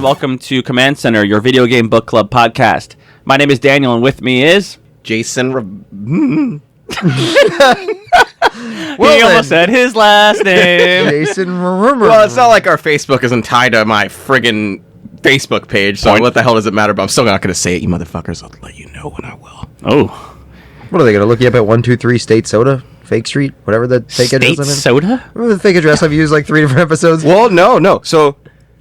welcome to Command Center, your video game book club podcast. My name is Daniel, and with me is... Jason... He almost said his last name. Jason... Well, it's not like our Facebook isn't tied to my friggin' Facebook page, so what the hell does it matter? But I'm still not going to say it, you motherfuckers. I'll let you know when I will. Oh. What are they going to look you up at 123 State Soda? Fake Street? Whatever that fake address State Soda? Remember the fake address I've used like 3 different episodes? Well, no. So,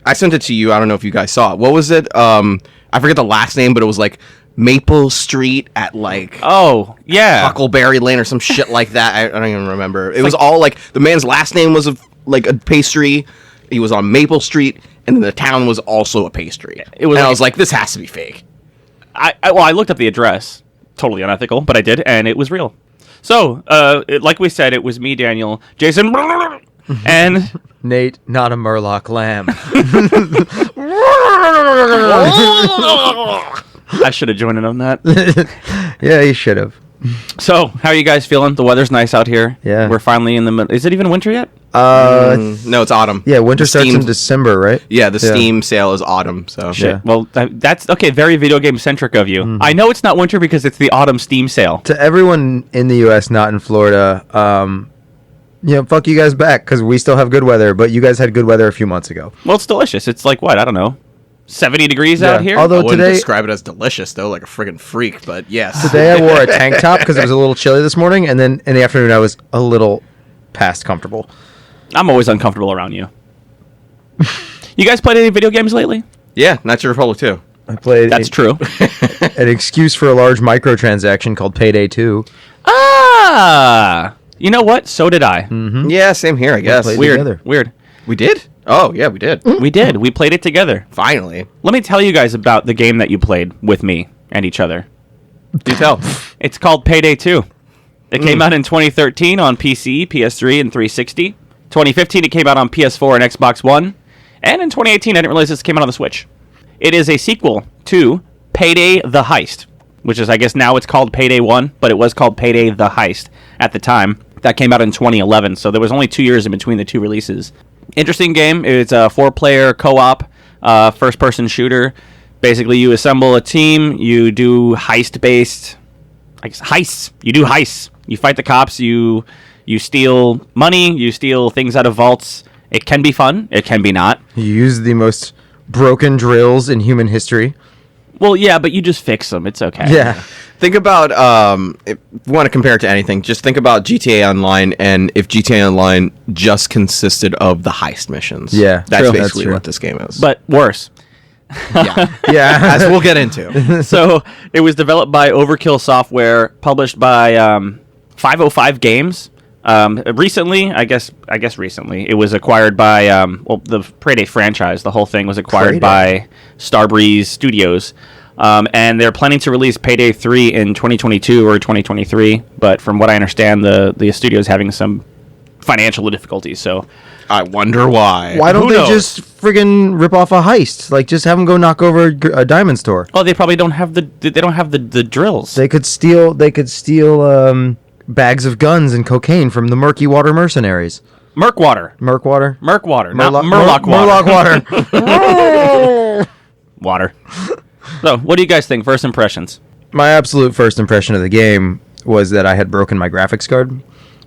I sent it to you. I don't know if you guys saw it. What was it? I forget the last name, but it was like Maple Street at like... Oh, yeah. Huckleberry Lane or some shit like that. I don't even remember. It was like, all like... The man's last name was like a pastry. He was on Maple Street, and then the town was also a pastry. It was. And I was like, this has to be fake. I looked up the address. Totally unethical, but I did, and it was real. So, like we said, it was me, Daniel, Jason, and... Nate, not a Murloc lamb. I should have joined in on that. Yeah, you should have. So, how are you guys feeling? The weather's nice out here. Yeah. We're finally in the middle. Is it even winter yet? No, it's autumn. Yeah, winter starts in December, right? Yeah, the Steam sale is autumn, so... Shit. Yeah. Well, that's, okay, very video game-centric of you. Mm-hmm. I know it's not winter because it's the autumn Steam sale. To everyone in the U.S., not in Florida, fuck you guys back, because we still have good weather, but you guys had good weather a few months ago. Well, it's delicious. It's like, what, I don't know, 70 degrees out here? Although I wouldn't today... describe it as delicious, though, like a friggin' freak, but yes. Today I wore a tank top because it was a little chilly this morning, and then in the afternoon I was a little past comfortable. I'm always uncomfortable around you. You guys played any video games lately? Yeah, Natural Republic 2. I played... That's true. An excuse for a large microtransaction called Payday 2. Ah! You know what? So did I. Mm-hmm. Yeah, same here, I guess. played Weird. together. Weird. We did? Oh, yeah, we did. We did. We played it together. Finally. Let me tell you guys about the game that you played with me and each other. Do tell. It's called Payday 2. It came out in 2013 on PC, PS3, and 360. 2015, it came out on PS4 and Xbox One. And in 2018, I didn't realize this came out on the Switch. It is a sequel to Payday the Heist, which is, I guess, now it's called Payday 1, but it was called Payday the Heist at the time. That came out in 2011, so there was only 2 years in between the two releases. Interesting game. It's a 4-player co-op, first-person shooter. Basically, you assemble a team, you do heist-based... heists. You do heists. You fight the cops, you steal money, you steal things out of vaults. It can be fun, it can be not. You use the most broken drills in human history. Well, yeah, but you just fix them. It's okay. Yeah. Think about, if you want to compare it to anything, just think about GTA Online, and if GTA Online just consisted of the heist missions. Yeah, That's true. basically That's what this game is. But worse. yeah. Yeah. As we'll get into. So, it was developed by Overkill Software, published by 505 Games. Recently, I guess recently, it was acquired by, the Payday franchise. The whole thing was acquired by Starbreeze Studios. And they're planning to release Payday 3 in 2022 or 2023. But from what I understand, the studio's having some financial difficulties. So I wonder why. Why don't Who they knows? just friggin' rip off a heist? Like, just have them go knock over a diamond store. Oh, they probably don't have the drills. They could steal bags of guns and cocaine from the Murky Water mercenaries. Merkwater. Murkwater? Murkwater. Not Murloc Murloc water. Water. Water. So, what do you guys think? First impressions? My absolute first impression of the game was that I had broken my graphics card,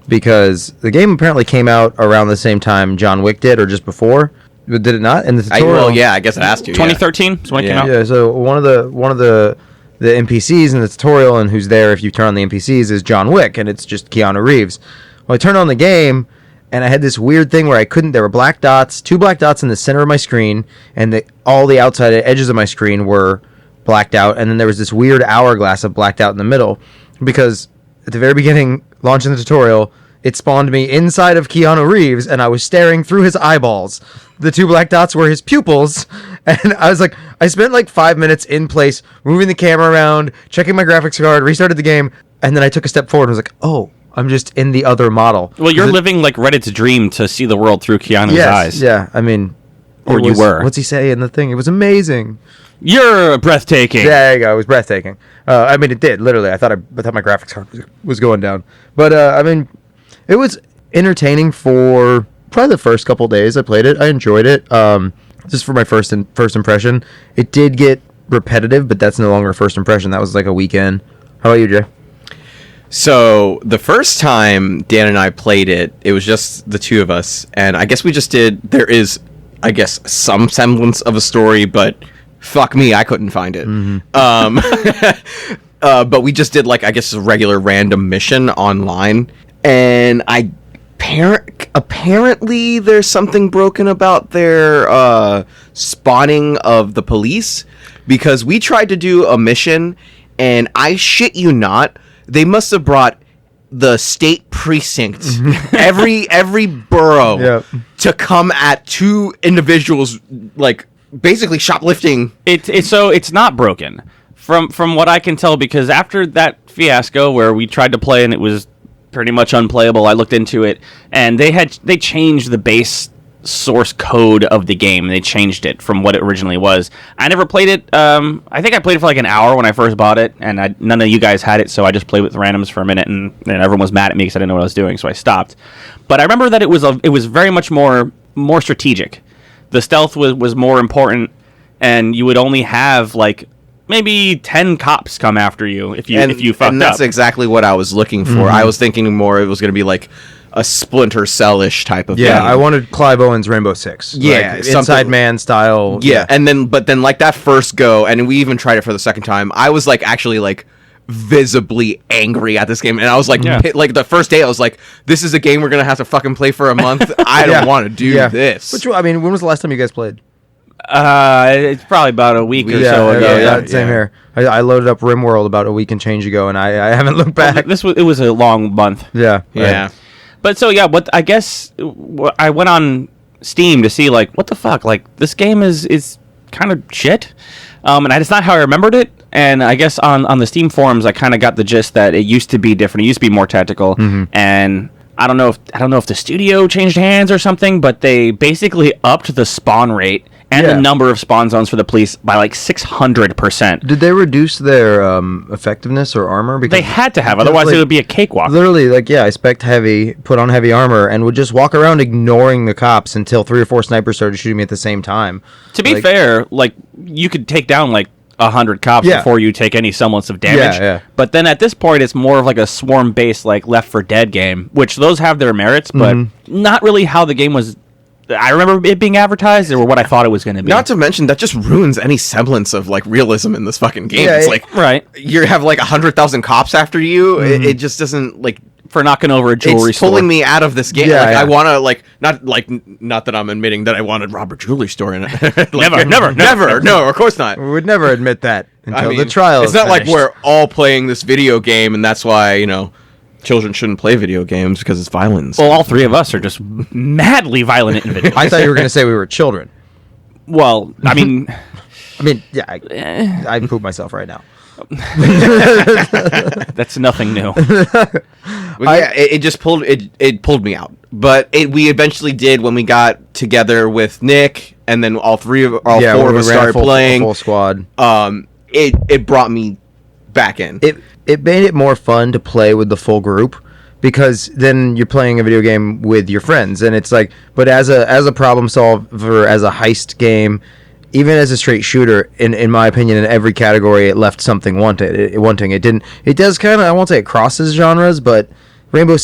because the game apparently came out around the same time John Wick did, or just before. Did it not? In the tutorial? I guess it has to. 2013 is when it came out. Yeah, so one of the NPCs in the tutorial, and who's there if you turn on the NPCs, is John Wick, and it's just Keanu Reeves. Well, I turned on the game, and I had this weird thing where there were black dots, 2 black dots in the center of my screen, and all the outside edges of my screen were blacked out, and then there was this weird hourglass of blacked out in the middle, because at the very beginning, launching the tutorial, it spawned me inside of Keanu Reeves, and I was staring through his eyeballs. The 2 black dots were his pupils, and I was like, I spent like 5 minutes in place, moving the camera around, checking my graphics card, restarted the game, and then I took a step forward and was like, oh, I'm just in the other model. Well, you're living like Reddit's dream to see the world through Keanu's eyes. Yeah, I mean... Or you were. What's he say in the thing? It was amazing. You're breathtaking. Yeah, there you go. It was breathtaking. I mean, it did, literally. I thought my graphics card was going down. But, I mean, it was entertaining for probably the first couple days I played it. I enjoyed it. just for my first impression, it did get repetitive, but that's no longer first impression. That was like a weekend. How about you, Jay? So the first time Dan and I played it, it was just the two of us, and I guess we just did. There is, I guess, some semblance of a story, but fuck me, I couldn't find it. But we just did like, I guess, a regular random mission online, and apparently there's something broken about their spawning of the police, because we tried to do a mission, and I shit you not, they must have brought the state precinct, every borough, to come at two individuals, like basically shoplifting. It's not broken from what I can tell, because after that fiasco where we tried to play and it was pretty much unplayable, I looked into it, and they changed the base source code of the game. They changed it from what it originally was. I never played it. I think I played it for like an hour when I first bought it, and none of you guys had it, so I just played with randoms for a minute, and everyone was mad at me because I didn't know what I was doing, so I stopped. But I remember that it was very much more strategic. The stealth was more important, and you would only have like maybe 10 cops come after you if you fucked up. And that's exactly what I was looking for. I was thinking more it was going to be like a Splinter Cell-ish type of thing. Yeah, I wanted Clive Owen's Rainbow Six. Yeah, like Inside Man style. Yeah, but then like that first go, and we even tried it for the second time, I was like actually like visibly angry at this game, and I was like, like the first day I was like, this is a game we're going to have to fucking play for a month. I don't want to do this. Which, I mean, when was the last time you guys played? It's probably about a week or so ago. Yeah, same here. I loaded up RimWorld about a week and change ago, and I haven't looked back. It was a long month. Yeah. Yeah. But so I guess I went on Steam to see like what the fuck, like this game is kind of shit, and it's not how I remembered it. And I guess on the Steam forums I kind of got the gist that it used to be different. It used to be more tactical, and I don't know if the studio changed hands or something, but they basically upped the spawn rate and the number of spawn zones for the police by like 600%. Did they reduce their effectiveness or armor? Because they had to have, otherwise it would be a cakewalk. Literally, I spec'd heavy, put on heavy armor, and would just walk around ignoring the cops until 3 or 4 snipers started shooting me at the same time. To be fair, like you could take down like 100 cops before you take any semblance of damage. Yeah. But then at this point, it's more of like a swarm-based like Left 4 Dead game, which those have their merits, but not really how the game was. I remember it being advertised, or what I thought it was going to be. Not to mention that just ruins any semblance of like realism in this fucking game. Yeah, it's like you have like 100,000 cops after you. It just doesn't like for knocking over a jewelry store. It's pulling me out of this game. Yeah, I want to not that I'm admitting that I wanted Robert Jewelry Store in it. Never. No, of course not. We would never admit that until the trial. It's not like we're all playing this video game, and that's why children shouldn't play video games because it's violence. Well, all three of us are just madly violent individuals. I thought you were going to say we were children. Well, I mean, yeah, I poop myself right now. That's nothing new. It just pulled pulled me out. But we eventually did when we got together with Nick, and then all four of us started playing. Full squad. It brought me back in. It made it more fun to play with the full group, because then you're playing a video game with your friends, and it's like, but as a problem solver, as a heist game, even as a straight shooter, in my opinion, in every category, it left something wanting. It does kind of, I won't say it crosses genres, but Splinter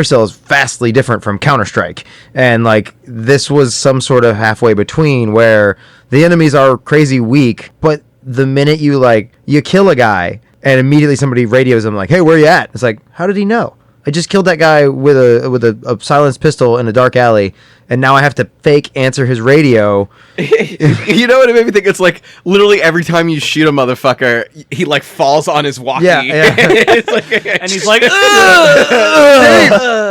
Cell is vastly different from Counter-Strike, and like this was some sort of halfway between, where the enemies are crazy weak, but the minute you kill a guy and immediately somebody radios him like, "Hey, where you at?" It's like, how did he know? I just killed that guy with a silenced pistol in a dark alley, and now I have to fake answer his radio. You know what it made me think? It's like literally every time you shoot a motherfucker, he like falls on his walkie. Yeah. And he's like,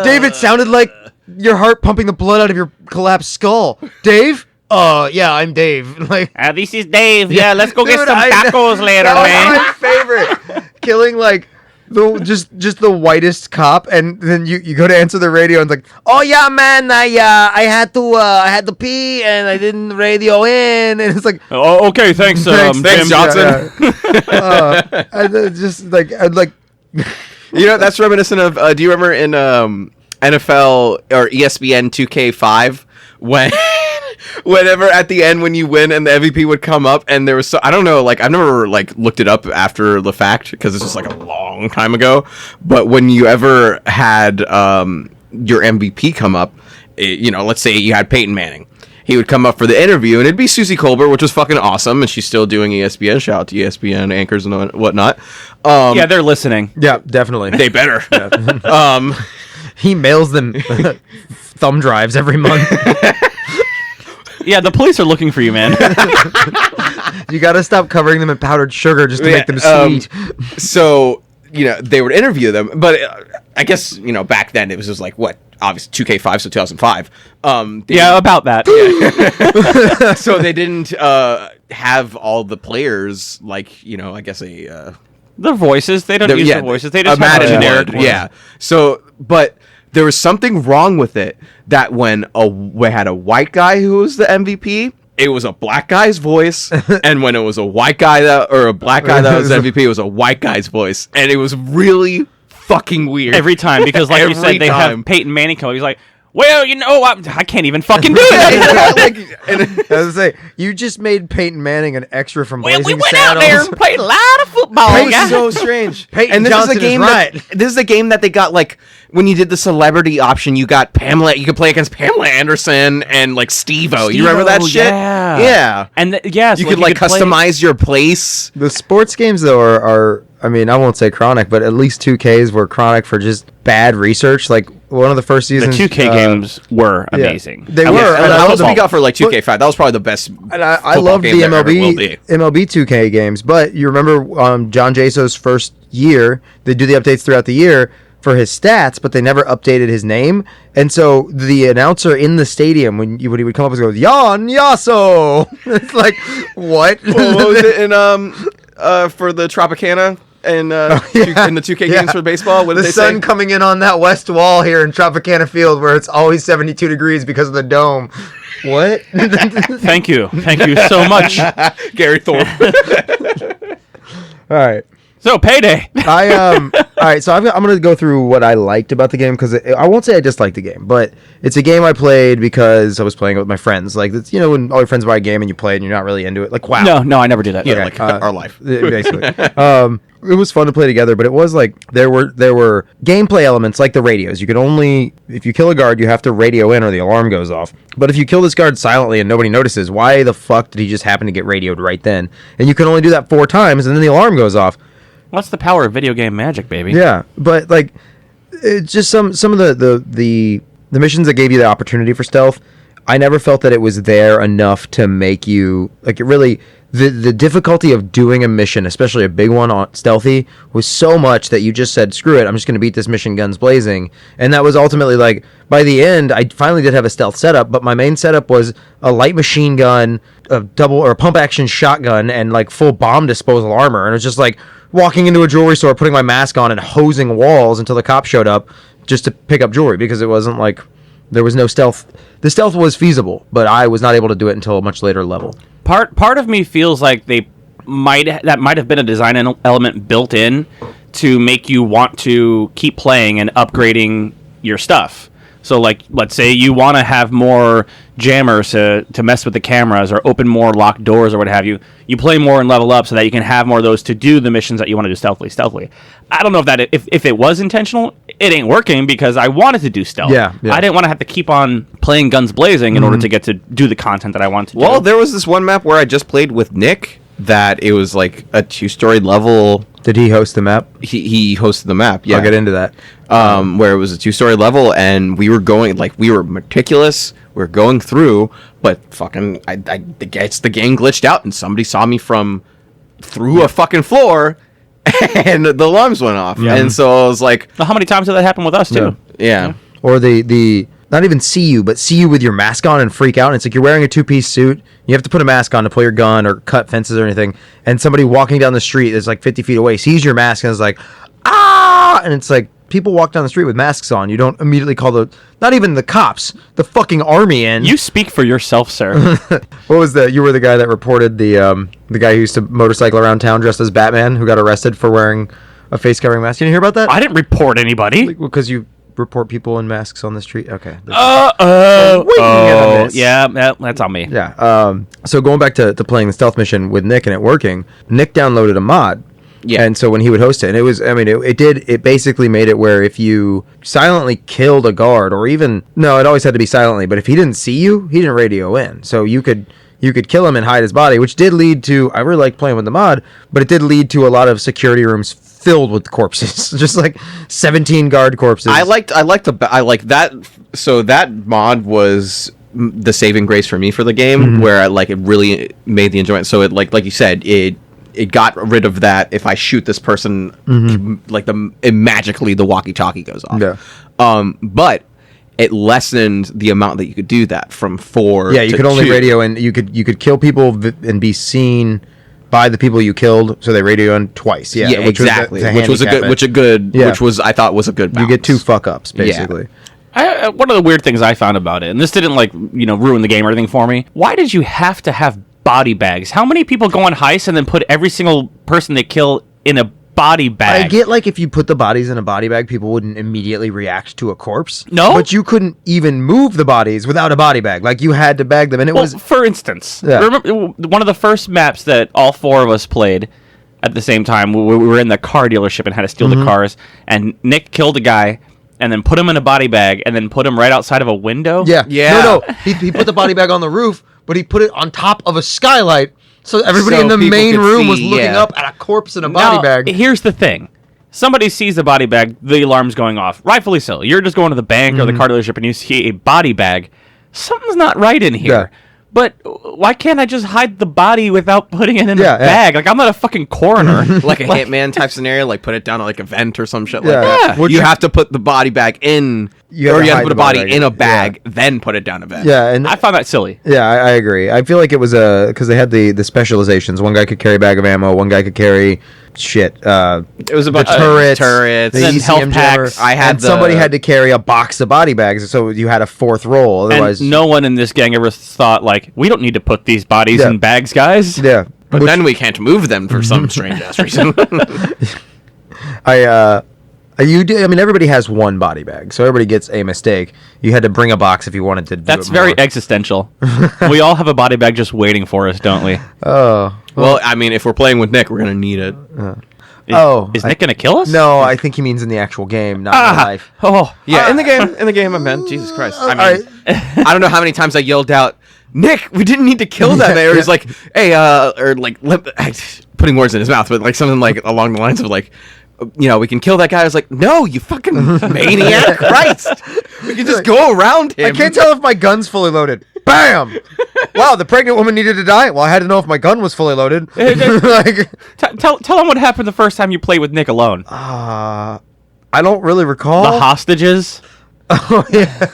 Dave, it sounded like your heart pumping the blood out of your collapsed skull. Dave? Yeah, I'm Dave. Like, this is Dave. Yeah, let's go Dude, get some tacos later, man. That was my favorite. Killing like just the whitest cop, and then you go to answer the radio and it's like, "Oh yeah, man, I had to pee and I didn't radio in," and it's like, "Oh, okay, thanks, thanks, Johnson." I'd like, that's reminiscent of. Do you remember in NFL or ESPN 2K5 whenever at the end when you win and the MVP would come up and there was I don't know, like I've never like looked it up after the fact because it's just like a long time ago. But when you ever had your MVP come up, let's say you had Peyton Manning. He would come up for the interview, and it'd be Susie Colbert, which was fucking awesome, and she's still doing ESPN. Shout out to ESPN anchors and whatnot. Yeah, they're listening. Yeah, definitely. They better. He mails them thumb drives every month. Yeah, the police are looking for you, man. You got to stop covering them in powdered sugar just to make them sweet. So, they would interview them, but I guess, back then it was just like, what? Obviously 2K5, so 2005. Yeah, about that. Yeah. So they didn't have all the players like, I guess the voices. They don't use the voices. They just imagine have it. Yeah. So, but there was something wrong with it that when we had a white guy who was the MVP, it was a black guy's voice, and when it was a white guy or a black guy that was MVP, it was a white guy's voice, and it was really fucking weird every time because, like you said, they have Peyton Manning come. He's like, "Well, I can't even fucking do that." I was say you just made Peyton Manning an extra from Blazing we went Saddles. out there and played a lot of football. It's so strange. Peyton and this Johnson is a game this is a game that they got like when you did the celebrity option. You got Pamela. You could play against Pamela Anderson and like Steve-O. You remember that shit? Yeah. And so you could like customize your place. The sports games though are I mean, I won't say chronic, but at least 2Ks were chronic for just bad research. Like one of the first seasons, the 2K games were amazing. They were. And that was what we got for like 2K5. That was probably the best. And I loved the MLB 2K games. But you remember John Jaso's first year, they do the updates throughout the year for his stats, but they never updated his name. And so the announcer in the stadium, when he would come up and go, Jan Yasso, it's like, what? What was it in for the Tropicana? In the 2K games for baseball, what did the they sun say? Coming in on that west wall here in Tropicana Field, where it's always 72 degrees because of the dome. What? Thank you so much, Gary Thorpe. All right. So Payday. All right. So I'm gonna go through what I liked about the game because I won't say I disliked the game, but it's a game I played because I was playing it with my friends. Like it's when all your friends buy a game and you play it and you're not really into it. Like wow. No, I never do that. Yeah, like our life. Basically. It was fun to play together, but it was like there were gameplay elements like the radios. You could only if you kill a guard, you have to radio in or the alarm goes off. But if you kill this guard silently and nobody notices, why the fuck did he just happen to get radioed right then? And you can only do that 4 times, and then the alarm goes off. What's the power of video game magic, baby? Yeah, but like, it's just some of the missions that gave you the opportunity for stealth. I never felt that it was there enough to make you like it really. The difficulty of doing a mission, especially a big one on stealthy, was so much that you just said, screw it, I'm just going to beat this mission guns blazing. And that was ultimately like, by the end, I finally did have a stealth setup, but my main setup was a light machine gun, a double or a pump action shotgun, and like full bomb disposal armor. And it was just like walking into a jewelry store, putting my mask on, and hosing walls until the cop showed up just to pick up jewelry because it wasn't like there was no stealth. The stealth was feasible, but I was not able to do it until a much later level. Part of me feels like that might have been a design element built in to make you want to keep playing and upgrading your stuff. So, like, let's say you want to have more jammers to mess with the cameras or open more locked doors or what have you. You play more and level up so that you can have more of those to do the missions that you want to do stealthily. I don't know if it was intentional. It ain't working because I wanted to do stealth. Yeah. I didn't want to have to keep on playing guns blazing in order to get to do the content that I want to do. Well, there was this one map where I just played with Nick that it was like a 2-story level. Did he host the map? He hosted the map, yeah. I'll get into that. Where it was a 2-story level, and we were going, like, we were meticulous, we were going through, but fucking, the game glitched out, and somebody saw me from through a fucking floor, and the alarms went off. Yeah. And so I was like... Well, how many times did that happen with us, too? Yeah. Or the not even see you, but see you with your mask on and freak out. And it's like you're wearing a 2-piece suit. You have to put a mask on to pull your gun or cut fences or anything. And somebody walking down the street that's like 50 feet away sees your mask and is like, ah! And it's like, people walk down the street with masks on. You don't immediately call not even the cops, the fucking army in. You speak for yourself, sir. What was you were the guy that reported the guy who used to motorcycle around town dressed as Batman who got arrested for wearing a face covering mask. You didn't hear about that? I didn't report anybody. Because you report people in masks on the street? Okay. Yeah, that's on me. Yeah. So going back to playing the stealth mission with Nick and it working, Nick downloaded a mod. Yeah. And so when he would host it, and it basically made it where if you silently killed a guard, or even, no, it always had to be silently, but if he didn't see you, he didn't radio in. So you could kill him and hide his body, which did lead to, I really like playing with the mod, but it did lead to a lot of security rooms filled with corpses, just like 17 guard corpses. I like that. So that mod was the saving grace for me for the game, where it really made the enjoyment. So it like you said, it got rid of that. If I shoot this person, magically the walkie-talkie goes off. Yeah. But it lessened the amount that you could do that from 4. Yeah, you to could only 2. radio, and you could kill people and be seen by the people you killed, so they radio in twice. Yeah, exactly. I thought was a good balance. You get 2 fuck ups basically. One of the weird things I found about it, and this didn't ruin the game or anything for me. Why did you have to have body bags? How many people go on heists and then put every single person they kill in a body bag? I get if you put the bodies in a body bag, people wouldn't immediately react to a corpse. No, but you couldn't even move the bodies without a body bag. You had to bag them, and it was. For instance, remember one of the first maps that all 4 of us played at the same time. We were in the car dealership and had to steal the cars, and Nick killed a guy. And then put him in a body bag, and then put him right outside of a window. Yeah. Yeah. No. He put the body bag on the roof, but he put it on top of a skylight, so everybody in the people main could room see, was looking up at a corpse in a body bag. Here's the thing. Somebody sees the body bag, the alarm's going off. Rightfully so. You're just going to the bank or the car dealership, and you see a body bag. Something's not right in here. Yeah. But why can't I just hide the body without putting it in a bag? I'm not a fucking coroner. Like a Hitman type scenario, put it down on a vent or some shit like Yeah. that. Yeah. You have to put the body bag in, You have or to you have hide to put the a body body bag. in a bag, then put it down a vent. Yeah, and I find that silly. yeah, I agree. I feel like it was because they had the specializations. One guy could carry a bag of ammo. One guy could carry shit. It was a bunch the of turrets, the then ECM health jammer. packs. I had and somebody had to carry a box of body bags, so you had a 4th roll. Otherwise, And no one in this gang ever thought, we don't need to put these bodies Yeah. in bags, guys. yeah. But then we can't move them for some strange ass reason. Everybody has one body bag, so everybody gets a mistake. You had to bring a box if you wanted to do That's it very more. existential. We all have a body bag just waiting for us, don't we? Oh. Well, if we're playing with Nick, we're gonna need it. Is Nick going to kill us? No, I think he means in the actual game, not in real life. Oh, Yeah, in the game, I meant. Jesus Christ. I don't know how many times I yelled out, Nick, we didn't need to kill that man. Or he's like, hey, putting words in his mouth, but something along the lines of we can kill that guy. I was like, no, you fucking maniac. Christ. We can just go around him. I can't tell if my gun's fully loaded. Bam! Wow, the pregnant woman needed to die? Well, I had to know if my gun was fully loaded. Tell him what happened the first time you played with Nick alone. I don't really recall. The hostages. Oh, yeah.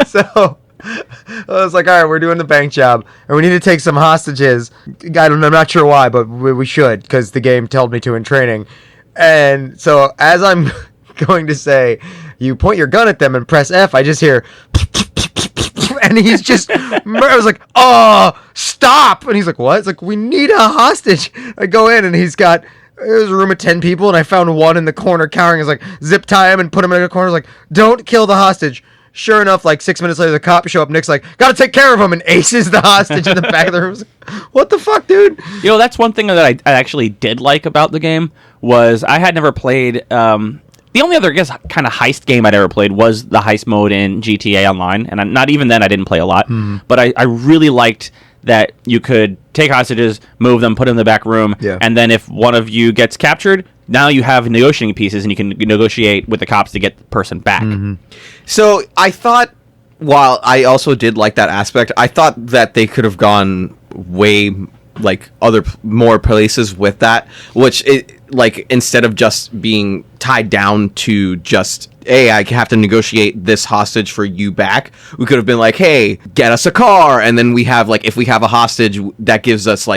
So I was like, all right, we're doing the bank job, and we need to take some hostages. I'm not sure why, but we should, because the game told me to in training. And so as I'm going to say, you point your gun at them and press F, I just hear... And he's just... I was like, oh, stop! And he's like, what? It's like, we need a hostage. I go in, and he's got... It was a room of 10 people, and I found one in the corner cowering. He's like, zip tie him and put him in a corner. I was like, don't kill the hostage. Sure enough, 6 minutes later, the cops show up. Nick's like, gotta take care of him, and aces the hostage in the back of the room. I was like, what the fuck, dude? That's one thing that I actually did like about the game, was I had never played... the only other, kind of heist game I'd ever played was the heist mode in GTA Online, and not even then I didn't play a lot. But I really liked that you could take hostages, move them, put them in the back room, and then if one of you gets captured, now you have negotiating pieces, and you can negotiate with the cops to get the person back. So I thought, while I also did like that aspect, I thought that they could have gone way more places with that, which instead of just being tied down to just, hey, I have to negotiate this hostage for you back, we could have been like, hey, get us a car, and then we have if we have a hostage, that gives us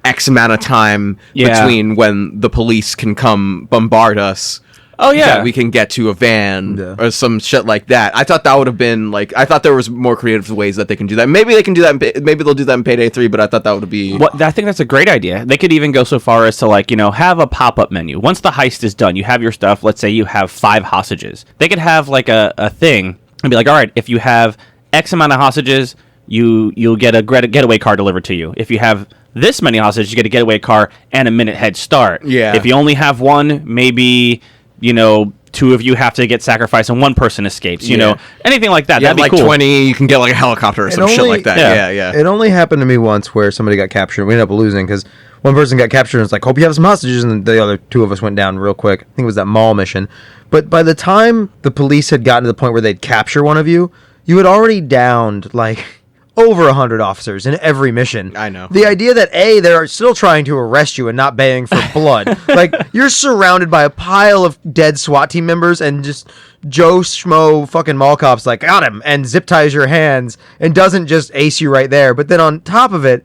X amount of time between when the police can come bombard us. Oh yeah, that we can get to a van or some shit like that. I thought that would have been like, I thought there was more creative ways that they can do that. Maybe they can do that. Maybe they'll do that in Payday 3, but I thought that would be. I think that's a great idea. They could even go so far as to like, have a pop-up menu. Once the heist is done, you have your stuff. Let's say you have 5 hostages. They could have like a thing and be like, all right, if you have X amount of hostages, you'll get a getaway car delivered to you. If you have this many hostages, you get a getaway car and a minute head start. Yeah. If you only have one, maybe 2 of you have to get sacrificed and one person escapes. Anything like that. Yeah, That'd be like cool. 20, you can get like a helicopter or some shit like that. Yeah. It only happened to me once where somebody got captured. We ended up losing because one person got captured and it's like, hope you have some hostages, and the other 2 of us went down real quick. I think it was that mall mission. But by the time the police had gotten to the point where they'd capture one of you, you had already downed like over 100 officers in every mission. I know. The idea that they're still trying to arrest you and not baying for blood. Like, you're surrounded by a pile of dead SWAT team members and just Joe Schmo fucking mall cops like, got him, and zip ties your hands and doesn't just ace you right there. But then on top of it,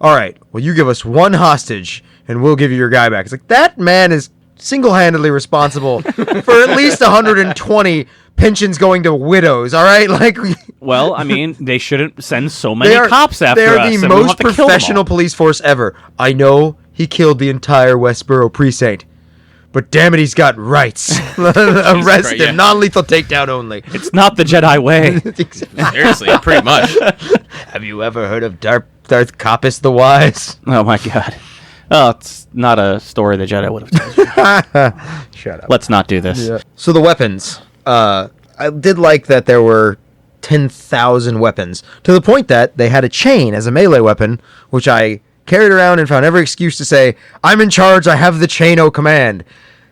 all right, well, you give us 1 hostage and we'll give you your guy back. It's like, that man is single-handedly responsible for at least 120 pensions going to widows, all right? Like, well, I mean, they shouldn't send so many cops after they're us. the most professional police force ever. I know he killed the entire Westboro precinct, but damn it, he's got rights. Arrest him. Non-lethal takedown only. It's not the Jedi way. Seriously, pretty much. Have you ever heard of Darth Copus the Wise? Oh my god. Oh, it's not a story the Jedi would have told you. Shut up. Let's not do this. Yeah. So the weapons. I did like that there were 10,000 weapons, to the point that they had a chain as a melee weapon, which I carried around and found every excuse to say, I'm in charge, I have the chain o' command.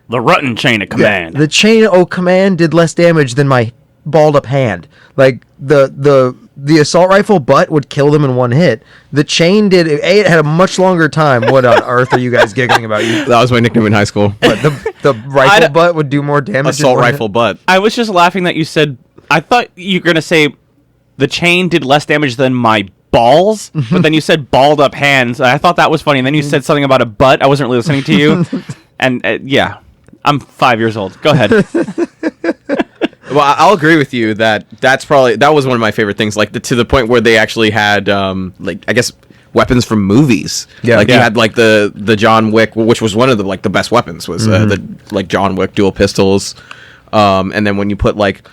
The Rutten chain of command. Yeah, the chain o' command did less damage than my balled up hand. Like, the assault rifle butt would kill them in 1 hit. The chain did. It had a much longer time. What on earth are you guys giggling about? That was my nickname in high school. But the rifle butt would do more damage. Assault rifle butt. I was just laughing that you said. I thought you were gonna say the chain did less damage than my balls, but then you said balled up hands. I thought that was funny, and then you said something about a butt. I wasn't really listening to you, and yeah, I'm 5 years old. Go ahead. Well, I'll agree with you that that was one of my favorite things. Like to the point where they actually had like, I guess, weapons from movies. Yeah, like you had like the John Wick, which was one of the best weapons, was the like John Wick dual pistols. And then when you put like,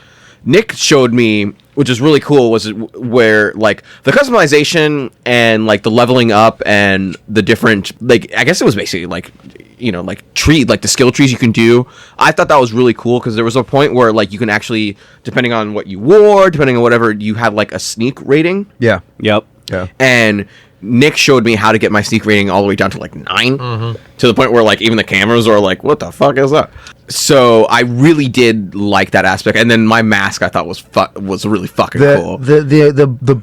Nick showed me, which is really cool, was where like the customization and like the leveling up and the different, like, I guess it was basically like, like the skill trees you can do. I thought that was really cool because there was a point where like you can actually, depending on what you wore, depending on whatever, you had like a sneak rating. Yeah. Yep. Yeah. And Nick showed me how to get my sneak rating all the way down to like 9, to the point where like even the cameras were like, what the fuck is that? So I really did like that aspect. And then my mask I thought was really fucking cool. The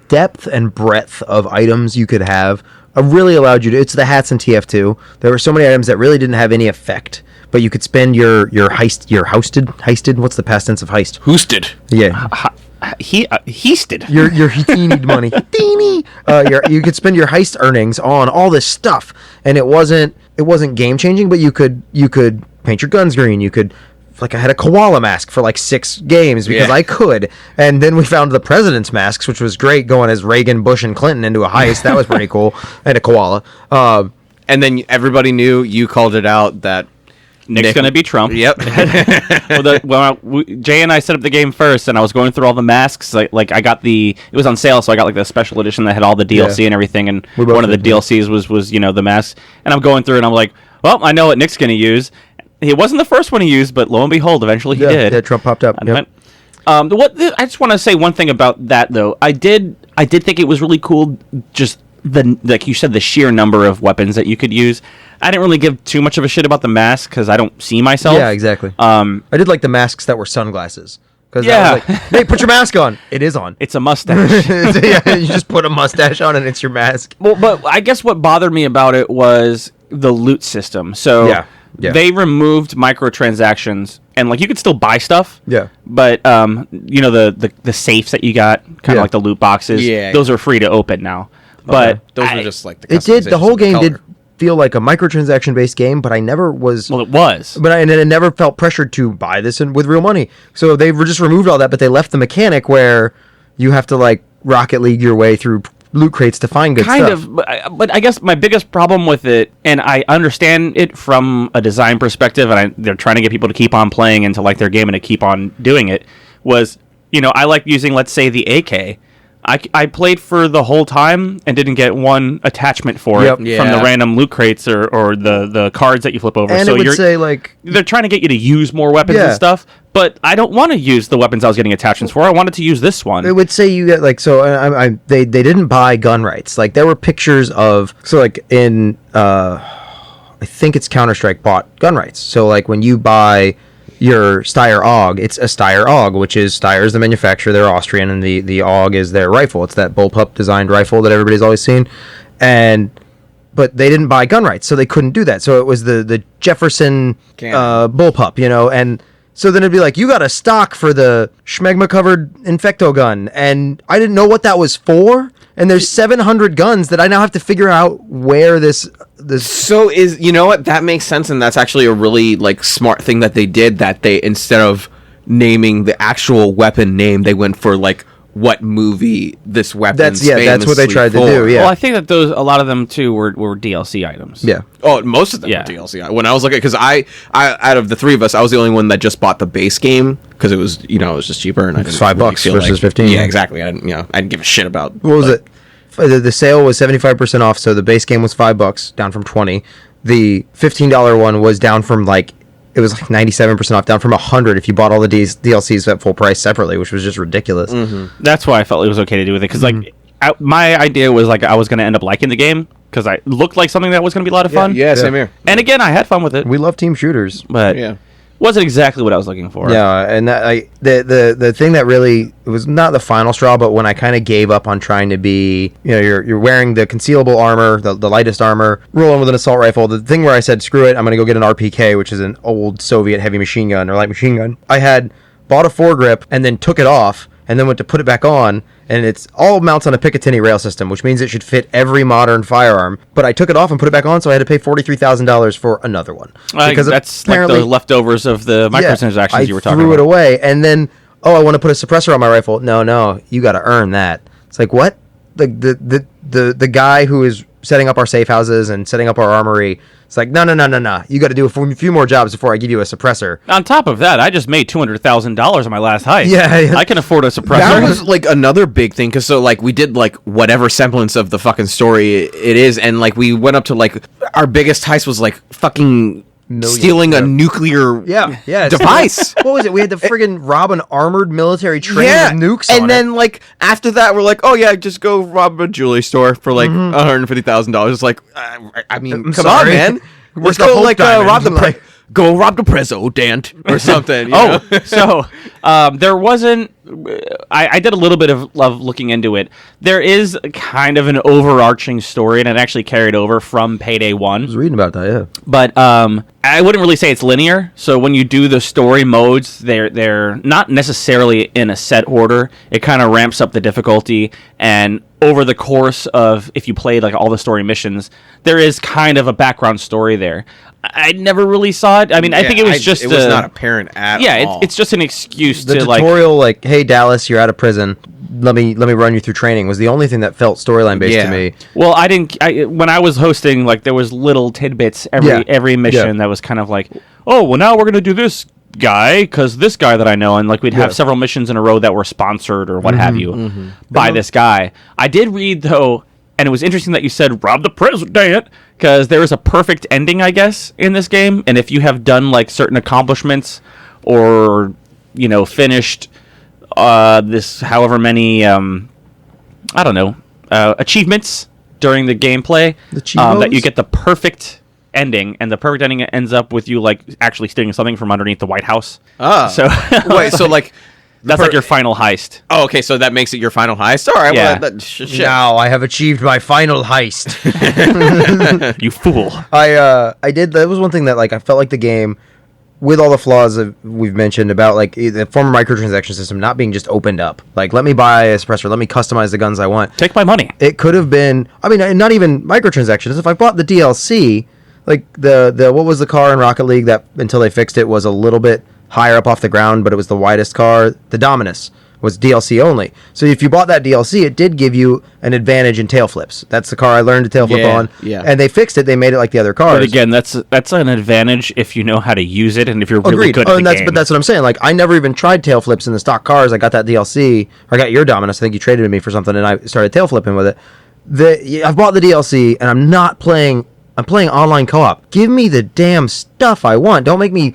depth and breadth of items you could have really allowed you to. It's the hats in TF2. There were so many items that really didn't have any effect, but you could spend your heisted. What's the past tense of heist? Hoosted. Yeah. Heisted. Your heated money. You could spend your heist earnings on all this stuff, and it wasn't game changing, but you could paint your guns green. You could, like, I had a koala mask for like 6 games because I could, and then we found the president's masks, which was great, going as Reagan, Bush, and Clinton into a heist. That was pretty cool. And a koala. And then everybody knew, you called it out, that Nick's going to be Trump. Yep. Jay and I set up the game first, and I was going through all the masks. Like I got it was on sale, so I got like the special edition that had all the DLC and everything. And one of the DLCs was the masks. And I'm going through, and I'm like, well, I know what Nick's going to use. He wasn't the first one he used, but lo and behold, eventually he did. Yeah, Trump popped up. Yep. I just want to say one thing about that, though. I did think it was really cool, just like you said, the sheer number of weapons that you could use. I didn't really give too much of a shit about the mask because I don't see myself. Yeah, exactly. I did like the masks that were sunglasses. Because yeah. like, hey, put your mask on. It is on. It's a mustache. Yeah, you just put a mustache on and it's your mask. Well, but I guess what bothered me about it was the loot system. So they removed microtransactions, and like you could still buy stuff. Yeah. But the safes that you got, kind of like the loot boxes. Yeah. Those are free to open now. But those were just like the the whole game did feel like a microtransaction based game, but I never was. Well, it was. And I never felt pressured to buy this with real money. So they just removed all that, but they left the mechanic where you have to like Rocket League your way through loot crates to find good kind stuff. of, but I guess my biggest problem with it, and I understand it from a design perspective, and they're trying to get people to keep on playing and to like their game and to keep on doing it, was, I like using, let's say, the AK. I played for the whole time and didn't get one attachment for it from the random loot crates or the cards that you flip over. And so it would say, like... They're trying to get you to use more weapons and stuff, but I don't want to use the weapons I was getting attachments for. I wanted to use this one. It would say you get, like... So, they didn't buy gun rights. Like, there were pictures of... So, like, in... I think it's Counter-Strike bought gun rights. So, like, when you buy... your Steyr AUG, it's a Steyr AUG, which is Steyr is the manufacturer, they're Austrian, and the AUG is their rifle. It's that bullpup designed rifle that everybody's always seen. But they didn't buy gun rights, so they couldn't do that. So it was the Jefferson bullpup, and so then it'd be like, you got a stock for the schmegma covered Infecto gun, and I didn't know what that was for. And there's 700 guns that I now have to figure out where this. So you know what? That makes sense, and that's actually a really like smart thing that they did. That they, instead of naming the actual weapon name, they went for like what movie this weapon. That's what they tried to do. Yeah. Well, I think that a lot of them too were DLC items. Yeah. Oh, most of them were DLC. When I was looking, because I out of the three of us, I was the only one that just bought the base game because it was it was just cheaper, and I didn't $5 really versus 15. Yeah, exactly. I didn't give a shit about. What was it? The sale was 75% off, so the base game was $5, down from $20. The $15 one was down from it was like 97% off, down from $100 if you bought all the DLCs at full price separately, which was just ridiculous. Mm-hmm. That's why I felt it was okay to do with it, because my idea was I was going to end up liking the game because it looked like something that was going to be a lot of fun. Yeah, same here. And again, I had fun with it. We love team shooters, but wasn't exactly what I was looking for. Yeah, and the thing that really, it was not the final straw, but when I kind of gave up on trying to be, you're wearing the concealable armor, the lightest armor, rolling with an assault rifle. The thing where I said, screw it, I'm going to go get an RPK, which is an old Soviet heavy machine gun or light machine gun. I had bought a foregrip and then took it off and then went to put it back on, and it's all mounts on a Picatinny rail system, which means it should fit every modern firearm. But I took it off and put it back on, so I had to pay $43,000 for another one. Because that's like the leftovers of the microtransactions you were talking about. I threw it away, and then, I want to put a suppressor on my rifle. No, you got to earn that. It's like, what? The guy who is setting up our safe houses and setting up our armory, it's like, no. You got to do a few more jobs before I give you a suppressor. On top of that, I just made $200,000 on my last heist. Yeah. I can afford a suppressor. That was another big thing, because we did whatever semblance of the fucking story it is, and we went up to our biggest heist was fucking stealing a nuclear device. What was it? We had to friggin' rob an armored military train with nukes on and then after that we're like, oh yeah, just go rob a jewelry store for $150,000. It's like, I mean, come on, man. Let's go rob the go rob the president or something. So there wasn't. I did a little bit of looking into it. There is kind of an overarching story, and it actually carried over from Payday 1. I was reading about that, yeah. But I wouldn't really say it's linear. So when you do the story modes, they're not necessarily in a set order. It kind of ramps up the difficulty, and over the course of, if you played all the story missions, there is kind of a background story there. I never really saw it. I mean, I think it was just it was not apparent at all. Yeah, it's just an excuse the to tutorial, hey Dallas, you're out of prison. Let me run you through training was the only thing that felt storyline based to me. Well, when I was hosting, there was little tidbits every mission that was kind of oh, well, now we're gonna do this guy because this guy that I know, and we'd have several missions in a row that were sponsored or what have you by this guy. I did read though, and it was interesting that you said rob the president, because there is a perfect ending, I guess, in this game, and if you have done certain accomplishments or finished this however many achievements during the gameplay, that you get the perfect ending, and the perfect ending ends up with you actually stealing something from underneath the White House. So wait, so that's your final heist. Oh, okay, so that makes it your final heist. All right, well, shit. Now I have achieved my final heist. You fool. I did. That was one thing that I felt like the game with all the flaws that we've mentioned about like the former microtransaction system not being just opened up, like let me buy a suppressor, let me customize the guns I want. Take my money. It could have been, I mean, not even microtransactions. If I bought the DLC, like the what was the car in Rocket League that until they fixed it was a little bit higher up off the ground, but it was the widest car. The Dominus was DLC only. So if you bought that DLC, it did give you an advantage in tail flips. That's the car I learned to tail flip on. Yeah. And they fixed it. They made it like the other cars. But again, that's an advantage if you know how to use it and if you're really Agreed. good at the game. But that's what I'm saying. Like, I never even tried tail flips in the stock cars. I got that DLC. Or I got your Dominus. I think you traded to me for something, and I started tail flipping with it. I've bought the DLC, and I'm not playing. I'm playing online co-op. Give me the damn stuff I want. Don't make me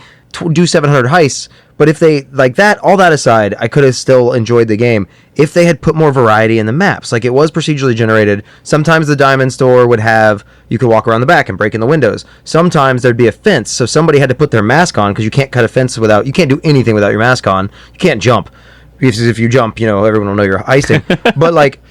do 700 heists. But if they, like that, all that aside, I could have still enjoyed the game if they had put more variety in the maps. Like, it was procedurally generated. Sometimes the diamond store would have, you could walk around the back and break in the windows. Sometimes there'd be a fence, so somebody had to put their mask on, because you can't cut a fence without, you can't do anything without your mask on. You can't jump. Because if you jump, everyone will know you're heisting. But, like,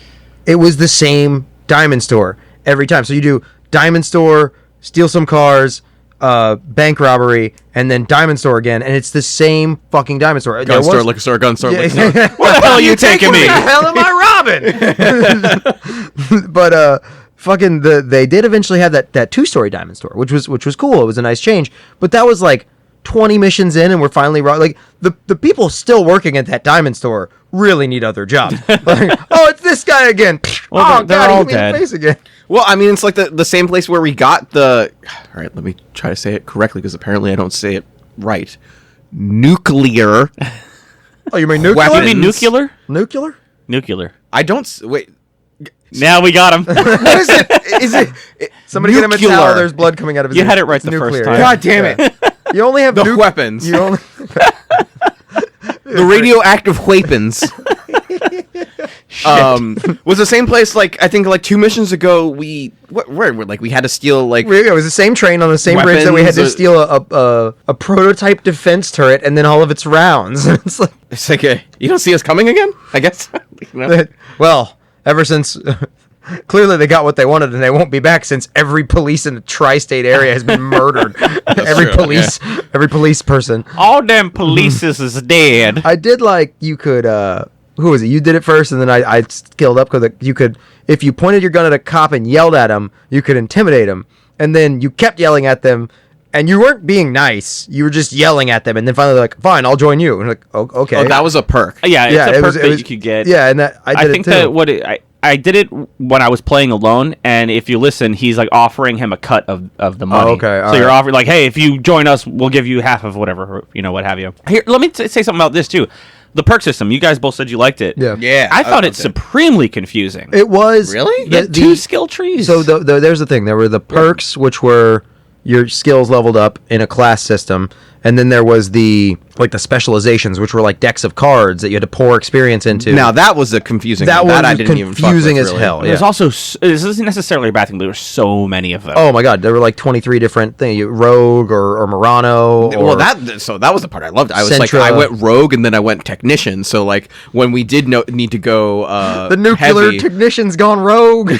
it was the same diamond store every time. So you do diamond store, steal some cars, bank robbery, and then diamond store again, and it's the same fucking diamond store. Gun store, liquor store, gun store, liquor store. What the hell are you taking me? What the hell am I robbing? But fucking they did eventually have that 2-story diamond store, which was cool. It was a nice change, but that was like 20 missions in, and we're finally like the people still working at that diamond store really need other jobs. Like, oh, it's this guy again. Well, they're all he hit me in dead. the face again. Well, I mean, it's like the same place where we got the... All right, let me try to say it correctly, because apparently I don't say it right. Nuclear. Oh, you mean nuclear? Weapons. You mean nuclear? Nuclear? Nuclear. I don't... Wait. Now we got him. What is it? Is it... Somebody get him a nuclear. towel. There's blood coming out of his You ear. had it right It's the first nuclear. time. God damn it. You only have The weapons. You only... The radioactive weapons. Was the same place, like, I think, like, 2 missions ago, we had to steal, like... It was the same train on the same bridge that we had to Weapons, steal a prototype defense turret and then all of its rounds. It's like, you don't see us coming again, I guess? well, ever since clearly they got what they wanted, and they won't be back since every police in the tri-state area has been murdered. Every police person. All them polices is dead. I did like you could. Who was it? You did it first, and then I skilled up because you could. If you pointed your gun at a cop and yelled at him, you could intimidate him, and then you kept yelling at them. And you weren't being nice. You were just yelling at them. And then finally, like, fine, I'll join you. And like, oh, okay. Oh, that was a perk. Yeah, it's a perk that you could get. Yeah, and that I did think it too. that I did it when I was playing alone, and if you listen, he's like offering him a cut of the money. Oh, okay, so you're offering like, hey, if you join us, we'll give you half of whatever, what have you. Here, let me say something about this too. The perk system. You guys both said you liked it. Yeah. Yeah. I found it supremely confusing. It was Really? You had 2 skill trees. So there's the thing. There were the perks, which were your skills leveled up in a class system, and then there was the specializations, which were like decks of cards that you had to pour experience into. Now that was a confusing. That one. was I didn't even fuck confusing with, as really. hell. There's Yeah. also this isn't necessarily a bad thing, but there were so many of them. Oh my god, there were like 23 different things. Rogue or Murano. Well, that was the part I loved. I was like, Sentra. I went rogue and then I went technician. So like when we did need to go, the nuclear heavy, technician's gone rogue.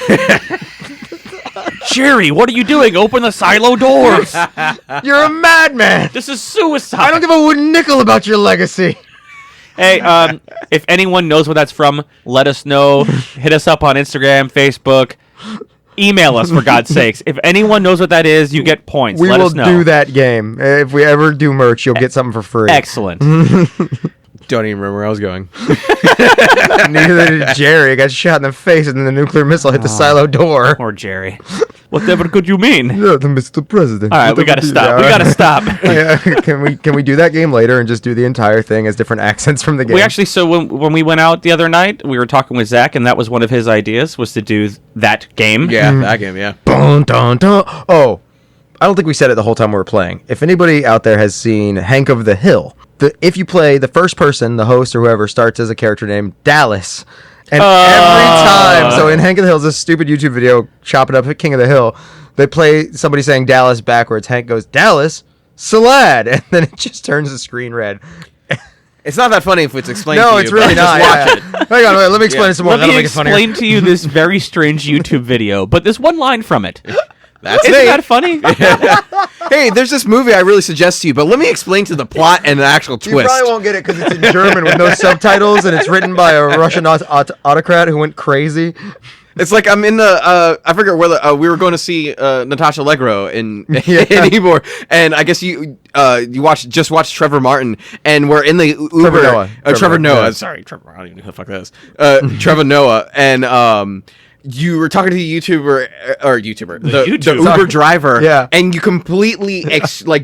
Jerry, what are you doing? Open the silo doors. You're a madman. This is suicide. I don't give a wooden nickel about your legacy. Hey, if anyone knows where that's from, let us know. Hit us up on Instagram, Facebook. Email us, for God's sakes. If anyone knows what that is, you get points. We let will us know. do that game. If we ever do merch, you'll get something for free. Excellent. Don't even remember where I was going. Neither did Jerry. Got shot in the face, and then the nuclear missile hit the silo door. Or Jerry. Whatever could you mean? Yeah, the Mr. President. All right, we gotta stop. We gotta stop. Yeah, can we do that game later and just do the entire thing as different accents from the game? We actually, so when we went out the other night, we were talking with Zach, and that was one of his ideas, was to do that game. Yeah, that game. Yeah. Dun, dun, dun. Oh, I don't think we said it the whole time we were playing. If anybody out there has seen Hank of the Hill, if you play the first person, the host or whoever starts as a character named Dallas. And every time, so in Hank of the Hill, this stupid YouTube video chopping up at King of the Hill, they play somebody saying Dallas backwards. Hank goes, Dallas, Salad, and then it just turns the screen red. It's not that funny if it's explained to No, you. it's really but not. just watch Yeah. it. Hang on, wait, let me explain it some more. Let That'll me make it funnier. explain to you this very strange YouTube video, but there's one line from it. That's Isn't me. that funny? Hey, there's this movie I really suggest to you, but let me explain to the plot and the actual You twist. probably won't get it because it's in German with no subtitles, and it's written by a Russian autocrat who went crazy. It's like I'm in the I forget where we were going to see Natasha Allegro in Yeah. in Ybor, and I guess you watched Trevor Martin, and we're in the Uber. Noah. Trevor Noah. yeah. Sorry, Trevor. I don't even know who the fuck that is. Trevor Noah, and you were talking to the YouTuber, the Uber driver, Yeah. and you completely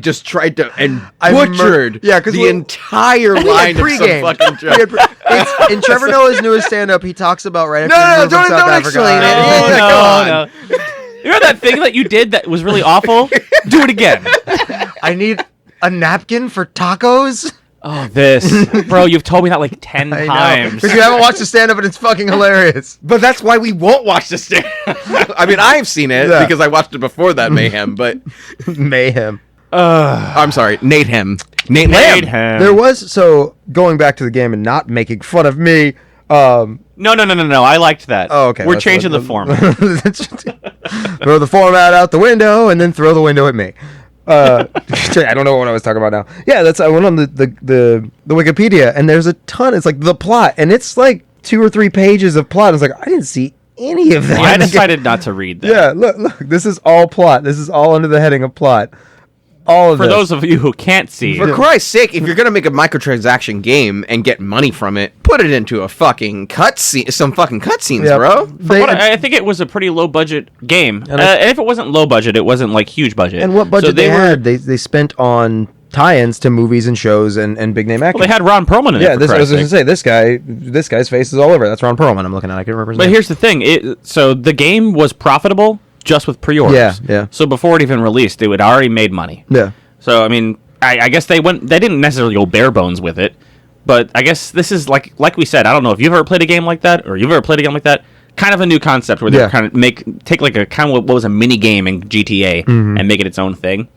just tried to and I butchered yeah, 'cause the we- entire We had line of some pregame. fucking We had it's, in Trevor Noah's newest stand-up, he talks about right after he moved from South don't Africa. explain it. Oh, Yeah, come on. You remember that thing that you did that was really awful? Do it again. I need a napkin for tacos. Oh, this. Bro, you've told me that like 10 I know. times. Because you haven't watched the stand-up and it's fucking hilarious. But that's why we won't watch the stand. I mean, I've seen it Yeah. because I watched it before that mayhem. But Mayhem. I'm sorry, Nate Lamb. There was, so going back to the game and not making fun of me. No. I liked that. Oh, okay. We're That's changing what- the format. Throw the format out the window and then throw the window at me. I don't know what I was talking about now. Yeah, I went on the Wikipedia and there's a ton. It's like the plot and it's like 2 or 3 pages of plot. I was like, I didn't see any of that. I decided not to read that. Yeah, look, this is all plot. This is all under the heading of plot. All of For this. those of you who can't see, For Christ's sake, if you're gonna make a microtransaction game and get money from it, put it into a fucking cutscene, some fucking cutscenes, Yeah. bro. They- I think it was a pretty low budget game. And And if it wasn't low budget, it wasn't like huge budget. and what budget So they were- had, they spent on tie-ins to movies and shows and big name actors. Well, they had Ron Perlman in yeah, it. this I was Christ's going to sake. say this guy's face is all over. That's Ron Perlman. I'm looking at. I can't remember his But name. here's the thing. So the game was profitable just with pre-orders. Yeah, yeah. So before it even released, it had already made money. Yeah. So I mean, I guess they didn't necessarily go bare bones with it, but I guess this is like we said. I don't know if you've ever played a game like that or you've ever played a game like that. Kind of a new concept where they Yeah. kind of take like a kind of what was a mini game in GTA and make it its own thing.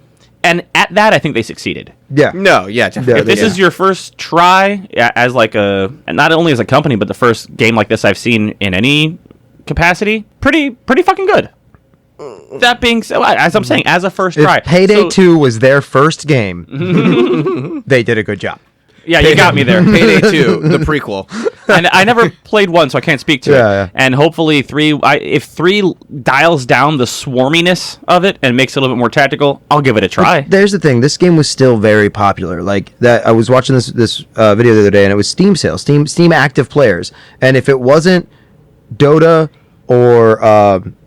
And at that, I think they succeeded. Yeah. No, yeah, definitely. If this is your first try as like and not only as a company, but the first game like this I've seen in any capacity, pretty fucking good. That being said, as I'm saying, as a first try, If Payday So- 2 was their first game, they did a good job. Yeah, you got me there. Payday 2, the prequel. And I never played one, so I can't speak to Yeah, it. yeah. And hopefully if 3 dials down the swarminess of it and makes it a little bit more tactical, I'll give it a try. There's the thing. This game was still very popular. Like that, I was watching this video the other day, and it was Steam sales, Steam active players. And if it wasn't Dota or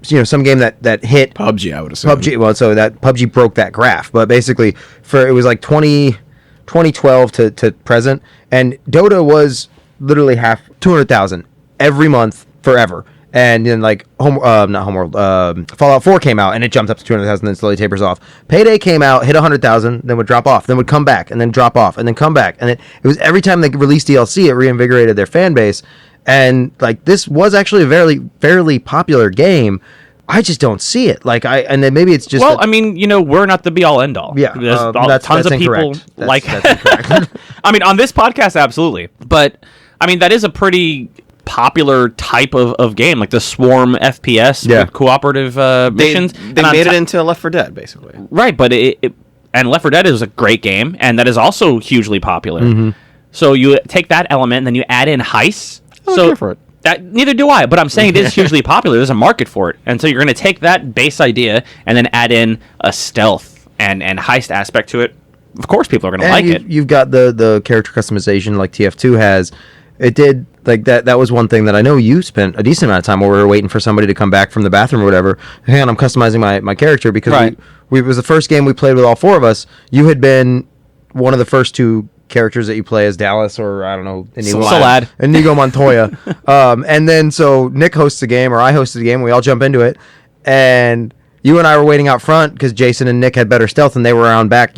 some game that hit PUBG, I would assume. PUBG, well, so that PUBG broke that graph, but basically it was like 2012 to present, and Dota was literally 200,000 every month forever. And then like Fallout 4 came out and it jumped up to 200,000, then slowly tapers off. Payday came out, hit 100,000, then would drop off, then would come back, and then drop off, and then come back, and it was every time they released DLC, it reinvigorated their fan base. And like this was actually a fairly popular game. I just don't see it. And then maybe it's just Well, I mean, we're not the be all end all. Yeah, There's that's tons of incorrect. people like. That's incorrect. I mean, on this podcast, absolutely. But I mean, that is a pretty popular type of game, like the Swarm FPS with cooperative missions. They made it into Left 4 Dead, basically. Right, but and Left 4 Dead is a great game, and that is also hugely popular. Mm-hmm. So you take that element, and then you add in heists. I don't So care for it. neither do I, but I'm saying it is hugely popular. There's a market for it, and so you're going to take that base idea and then add in a stealth and heist aspect to it. Of course, people are going to like it. You've got the character customization like TF2 has. It did like that. That was one thing that I know you spent a decent amount of time while we were waiting for somebody to come back from the bathroom or whatever. Hang on, I'm customizing my character because Right. it was the first game we played with all 4 of us. You had been one of the first 2 characters that you play as Dallas or I don't know Salad. Inigo Montoya. And then so Nick hosts a game or I hosted a game. We all jump into it, and you and I were waiting out front because Jason and Nick had better stealth and they were around back,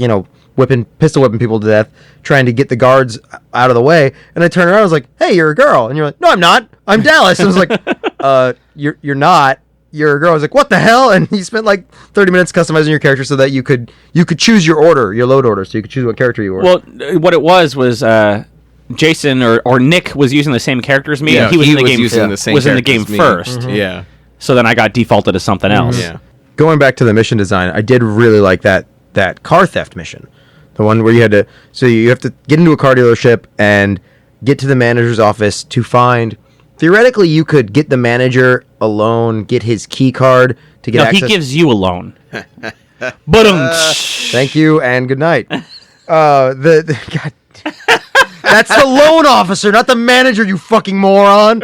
pistol whipping people to death, trying to get the guards out of the way. And I turned around, I was like, "Hey, you're a girl," and you're like, "No, I'm not. I'm Dallas." I was like, "You're not. You're a girl." I was like, "What the hell?" And you spent like 30 minutes customizing your character so that you could choose your load order, so you could choose what character you were. Well, what it was Jason or Nick was using the same character as me. Yeah, and he was in the game. using the same was in the game character as me. first. Yeah. So then I got defaulted to something else. Yeah. going back to the mission design, I did really like that car theft mission. The one where you had to, so you have to get into a car dealership and get to the manager's office to find, theoretically you could get the manager a loan, get his key card to get access. He gives you a loan. But Thank you and good night. God, that's the loan officer, not the manager, you fucking moron.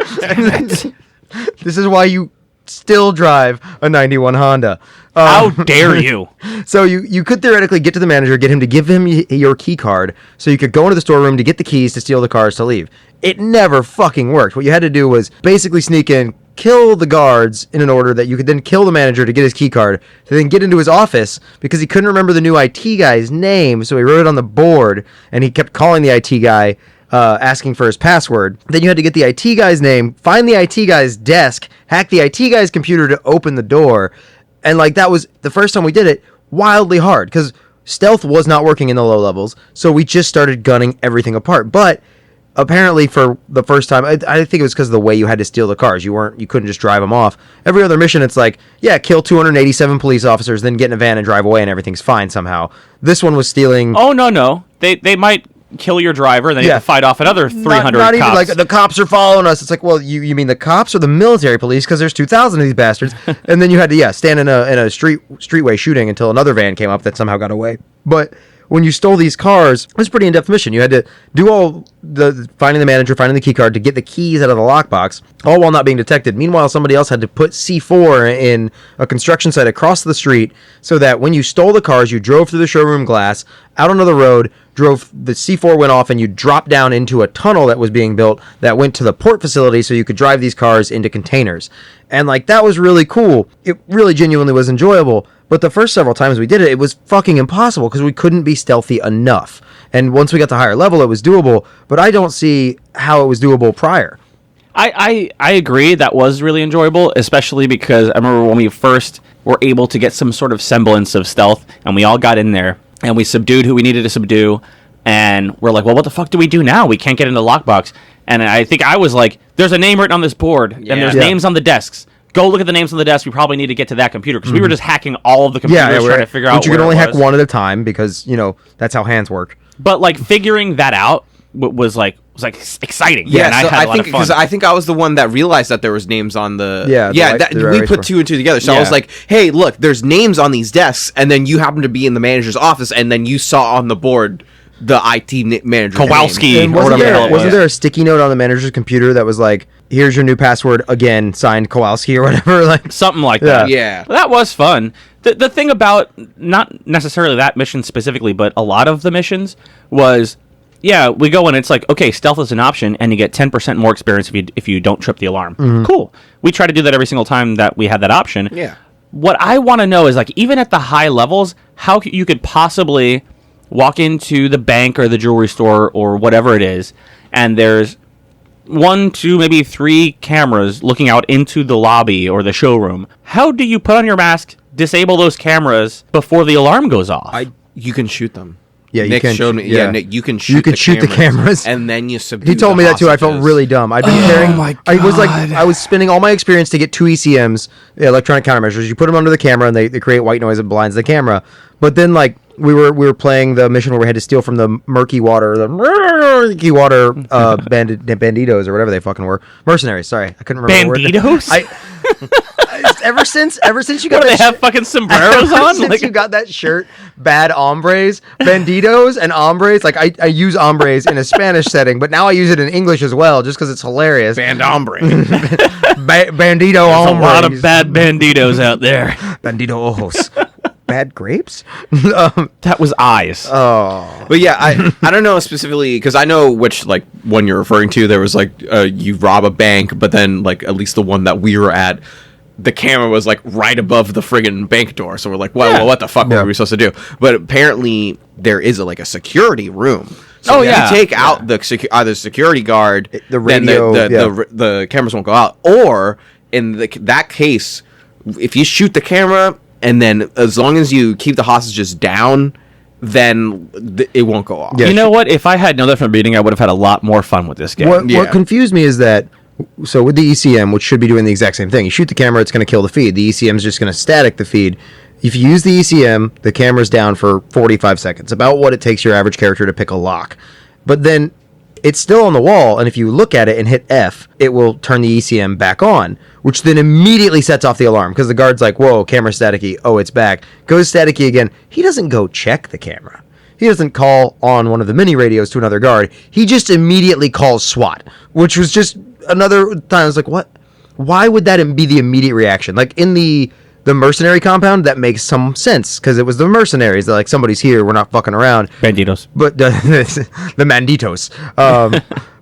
This is why you still drive a 91 Honda. How dare you? So you could theoretically get to the manager, get him to give him your key card, so you could go into the storeroom to get the keys to steal the cars to leave. It never fucking worked. What you had to do was basically sneak in, kill the guards in an order that you could then kill the manager to get his key card, to then get into his office because he couldn't remember the new IT guy's name, so he wrote it on the board, and he kept calling the IT guy, asking for his password. Then you had to get the IT guy's name, find the IT guy's desk, hack the IT guy's computer to open the door. And like that was the first time we did it, wildly hard because stealth was not working in the low levels. So we just started gunning everything apart. But apparently for the first time, I think it was because of the way you had to steal the cars. You couldn't just drive them off. Every other mission, it's like, yeah, kill 287 police officers, then get in a van and drive away and everything's fine somehow. This one was stealing. Oh, no. They might kill your driver, then you have to fight off another 300 not cops. Even like the cops are following us. It's like, well, you mean the cops or the military police? Because there's 2,000 of these bastards. And then you had to stand in a streetway shooting until another van came up that somehow got away. But when you stole these cars, it was a pretty in-depth mission. You had to do all the finding the manager, finding the key card to get the keys out of the lockbox, all while not being detected. Meanwhile, somebody else had to put C4 in a construction site across the street so that when you stole the cars, you drove through the showroom glass, out onto the road, the C4 went off, and you dropped down into a tunnel that was being built that went to the port facility so you could drive these cars into containers. And like that was really cool. It really genuinely was enjoyable. But the first several times we did it, it was fucking impossible because we couldn't be stealthy enough. And once we got to higher level, it was doable. But I don't see how it was doable prior. I agree that was really enjoyable, especially because I remember when we first were able to get some sort of semblance of stealth, and we all got in there, and we subdued who we needed to subdue, and we're like, well, what the fuck do we do now? We can't get into the lockbox. And I think I was like, there's a name written on this board, and there's names on the desks. Go look at the names on the desk. We probably need to get to that computer because we were just hacking all of the computers trying to figure out But you where can only it hack was. one at a time because, that's how hands work. But like figuring that out was exciting. Yeah, and so I had a lot of fun. because I think I was the one that realized that there was names on the the we put two and two together. So I was like, hey, look, there's names on these desks, and then you happen to be in the manager's office, and then you saw on the board the IT manager Kowalski name. And or whatever the hell it was. wasn't there a sticky note on the manager's computer that was like, here's your new password, again, signed Kowalski or whatever? Like Something like that. Yeah. That was fun. The thing about, not necessarily that mission specifically, but a lot of the missions was, we go in, it's like, okay, stealth is an option, and you get 10% more experience if you don't trip the alarm. Mm-hmm. Cool. We try to do that every single time that we had that option. Yeah. What I want to know is, like, even at the high levels, how you could possibly walk into the bank or the jewelry store or whatever it is, and there's 1, 2, maybe 3 cameras looking out into the lobby or the showroom. How do you put on your mask, disable those cameras before the alarm goes off? You can shoot them. Yeah, you Nick can. showed me. Yeah. Nick, you can shoot. The cameras, and then you subdue. He told me the that too. I felt hostages. really dumb. I'd be carrying. my I was spending all my experience to get 2 ECMs, electronic countermeasures. You put them under the camera, and they create white noise that blinds the camera. But then, like, we were playing the mission where we had to steal from the murky water banditos or whatever they fucking were. Mercenaries. Sorry, I couldn't remember. Banditos? Ever since you got What, that they have fucking sombreros on? Since you got that shirt, bad hombres, banditos, and hombres. Like I use hombres in a Spanish setting, but now I use it in English as well, just because it's hilarious. Band hombre. Bandito There's hombres. a lot of bad banditos out there. Bandito ojos. Bad grapes. That was eyes. Oh, But yeah, I don't know specifically because I know which like one you're referring to. There was like you rob a bank, but then like at least the one that we were at, the camera was like right above the friggin' bank door. So we're like, well, what the fuck were we supposed to do? But apparently there is a security room. So if you take out the security guard, the radio, then the cameras won't go out. Or in that case, if you shoot the camera. And then, as long as you keep the hostages down, then it won't go off. Yeah, you know what? If I had known that from the beginning, I would have had a lot more fun with this game. What confused me is that So with the ECM, which should be doing the exact same thing, you shoot the camera, it's going to kill the feed. The ECM is just going to static the feed. If you use the ECM, the camera's down for 45 seconds, about what it takes your average character to pick a lock. But then it's still on the wall, and if you look at it and hit F, it will turn the ECM back on, which then immediately sets off the alarm, because the guard's like, whoa, camera staticky, oh, it's back. Goes staticky again. He doesn't go check the camera. He doesn't call on one of the mini radios to another guard. He just immediately calls SWAT, which was just another time. I was like, what? Why would that be the immediate reaction? Like, in the mercenary compound, that makes some sense, because it was the mercenaries. They're like, somebody's here, we're not fucking around. Banditos. But the Manditos.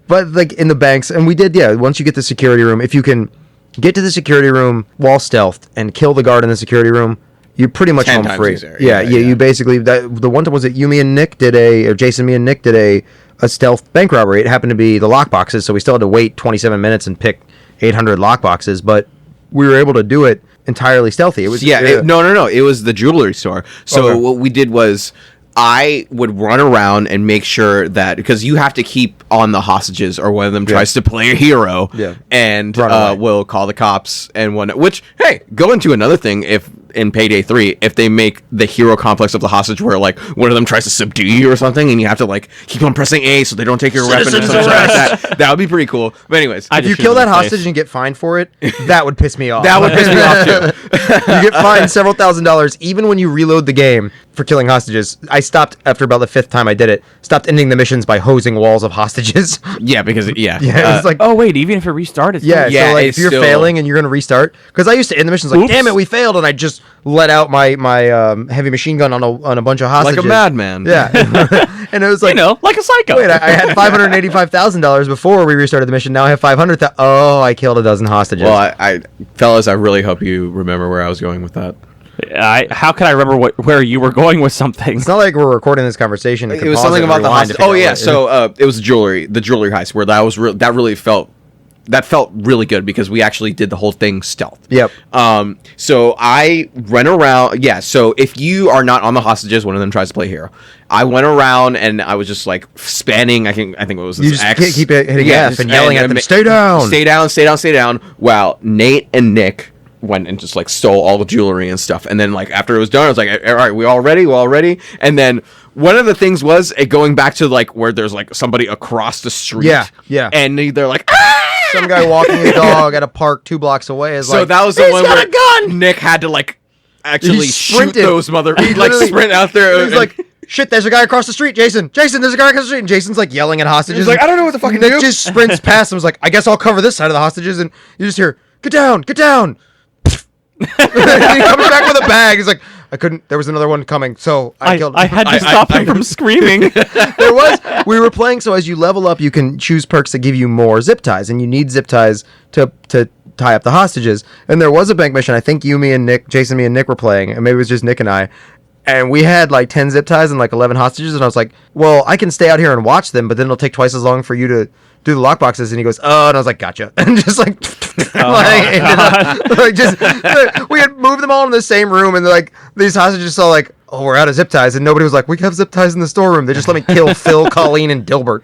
But, like, in the banks, and we did, once you get the security room, if you can get to the security room while stealthed and kill the guard in the security room, you're pretty much home free. Easier. Yeah, you basically, the one time was it me and Nick did a stealth bank robbery. It happened to be the lockboxes, so we still had to wait 27 minutes and pick 800 lockboxes, but we were able to do it entirely stealthy. It was no. It was the jewelry store. So what we did was I would run around and make sure that, because you have to keep on the hostages, or one of them tries to play a hero, and will call the cops and whatnot. Which, hey, go into another thing. If in Payday 3, if they make the hero complex of the hostage where, like, one of them tries to subdue you or something, and you have to, like, keep on pressing A so they don't take your weapon or something like that. That would be pretty cool. But anyways, if you kill that hostage and get fined for it, that would piss me off. That would piss me off too. You get fined several $1,000s even when you reload the game for killing hostages. I stopped after about the 5th time I did it. Stopped ending the missions by hosing walls of hostages. Yeah, because it's like, oh wait, even if it restarted, so like, if you're failing and you're gonna restart, because I used to end the missions like, damn it, we failed, and I just let out my heavy machine gun on a bunch of hostages like a madman. Yeah. And it was like, like a psycho. Wait, I had $585,000 before we restarted the mission. Now I have 500,000. Oh, I killed a dozen hostages. Well, fellas, I really hope you remember where I was going with that. How can I remember where you were going with something? It's not like we're recording this conversation. It was something about the hostage. Oh yeah, so it was the jewelry heist where that felt really good, because we actually did the whole thing stealth. Yep. So I went around. Yeah. So if you are not on the hostages, one of them tries to play hero. I went around and I was just like spanning. I think it was this you just keep hitting F and yelling at them. Stay down. Stay down. Stay down. Stay down. Wow. Nate and Nick went and just like stole all the jewelry and stuff, and then like after it was done, I was like, all right, we all ready, and then one of the things was going back to like where there's like somebody across the street, and they're like, some guy walking his dog at a park 2 blocks away is so that was the one where a gun! Nick had to like actually shoot those he'd like sprint out there. He's like, shit, there's a guy across the street, Jason, there's a guy across the street, and Jason's like yelling at hostages. He's like, I don't know what the fuck to do. Nick just sprints past him, was like, I guess I'll cover this side of the hostages, and you just hear, get down. He comes back with a bag. He's like, there was another one coming, so I killed him. I had to stop him from screaming. We were playing, so as you level up, you can choose perks that give you more zip ties, and you need zip ties to tie up the hostages. And there was a bank mission, I think me and Nick were playing, and maybe it was just Nick and I, and we had like 10 zip ties and like 11 hostages, and I was like, well, I can stay out here and watch them, but then it'll take twice as long for you to do the lockboxes. And he goes, oh, and I was like, gotcha. And just like, we had moved them all in the same room, and like these hostages saw like, oh, we're out of zip ties, and nobody was like, we have zip ties in the storeroom. They just let me kill Phil, Colleen, and Dilbert.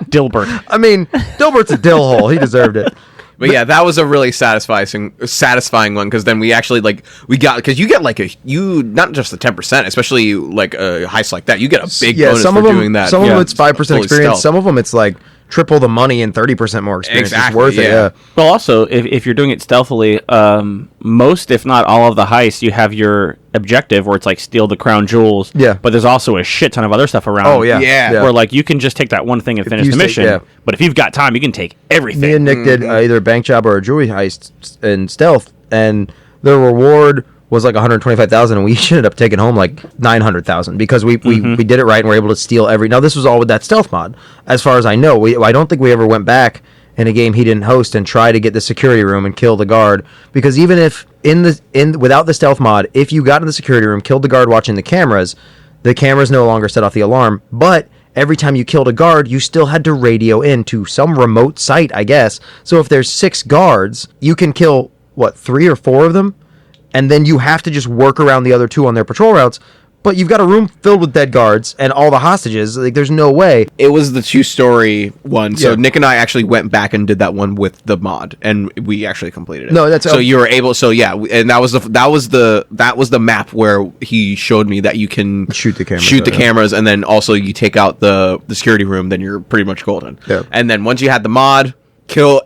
Dilbert. I mean, Dilbert's a dill hole. He deserved it. But yeah, that was a really satisfying one, because then we actually because you get like not just the 10%, especially like a heist like that, you get a big bonus for doing that. Some of them it's 5% experience. Stealth. Some of them it's like triple the money and 30% more experience. Exactly, it's worth it. Yeah. Well, also, if you're doing it stealthily, most, if not all of the heists, you have your objective where it's like steal the crown jewels. Yeah. But there's also a shit ton of other stuff around. Oh, yeah. Where like you can just take that one thing and finish the mission. But if you've got time, you can take everything. Me and Nick did either a bank job or a jewelry heist in stealth, and the reward was like 125,000, and we ended up taking home like 900,000 because we did it right and were able to steal every. Now this was all with that stealth mod, as far as I know. I don't think we ever went back in a game he didn't host and try to get the security room and kill the guard, because even if without the stealth mod, if you got in the security room, killed the guard watching the cameras no longer set off the alarm, but every time you killed a guard, you still had to radio in to some remote site, I guess. So if there's 6 guards, you can kill 3 or 4 of them, and then you have to just work around the other 2 on their patrol routes. but you've got a room filled with dead guards and all the hostages. Like, there's no way. It was the 2-story one. So Yeah. Nick and I actually went back and did that one with the mod, and we actually completed it. No, that's so you were able. So yeah, and that was the map where he showed me that you can Shoot the cameras, shoot the yeah. cameras, and then also you take out the security room. Then you're pretty much golden. Yeah. And then once you had the mod, kill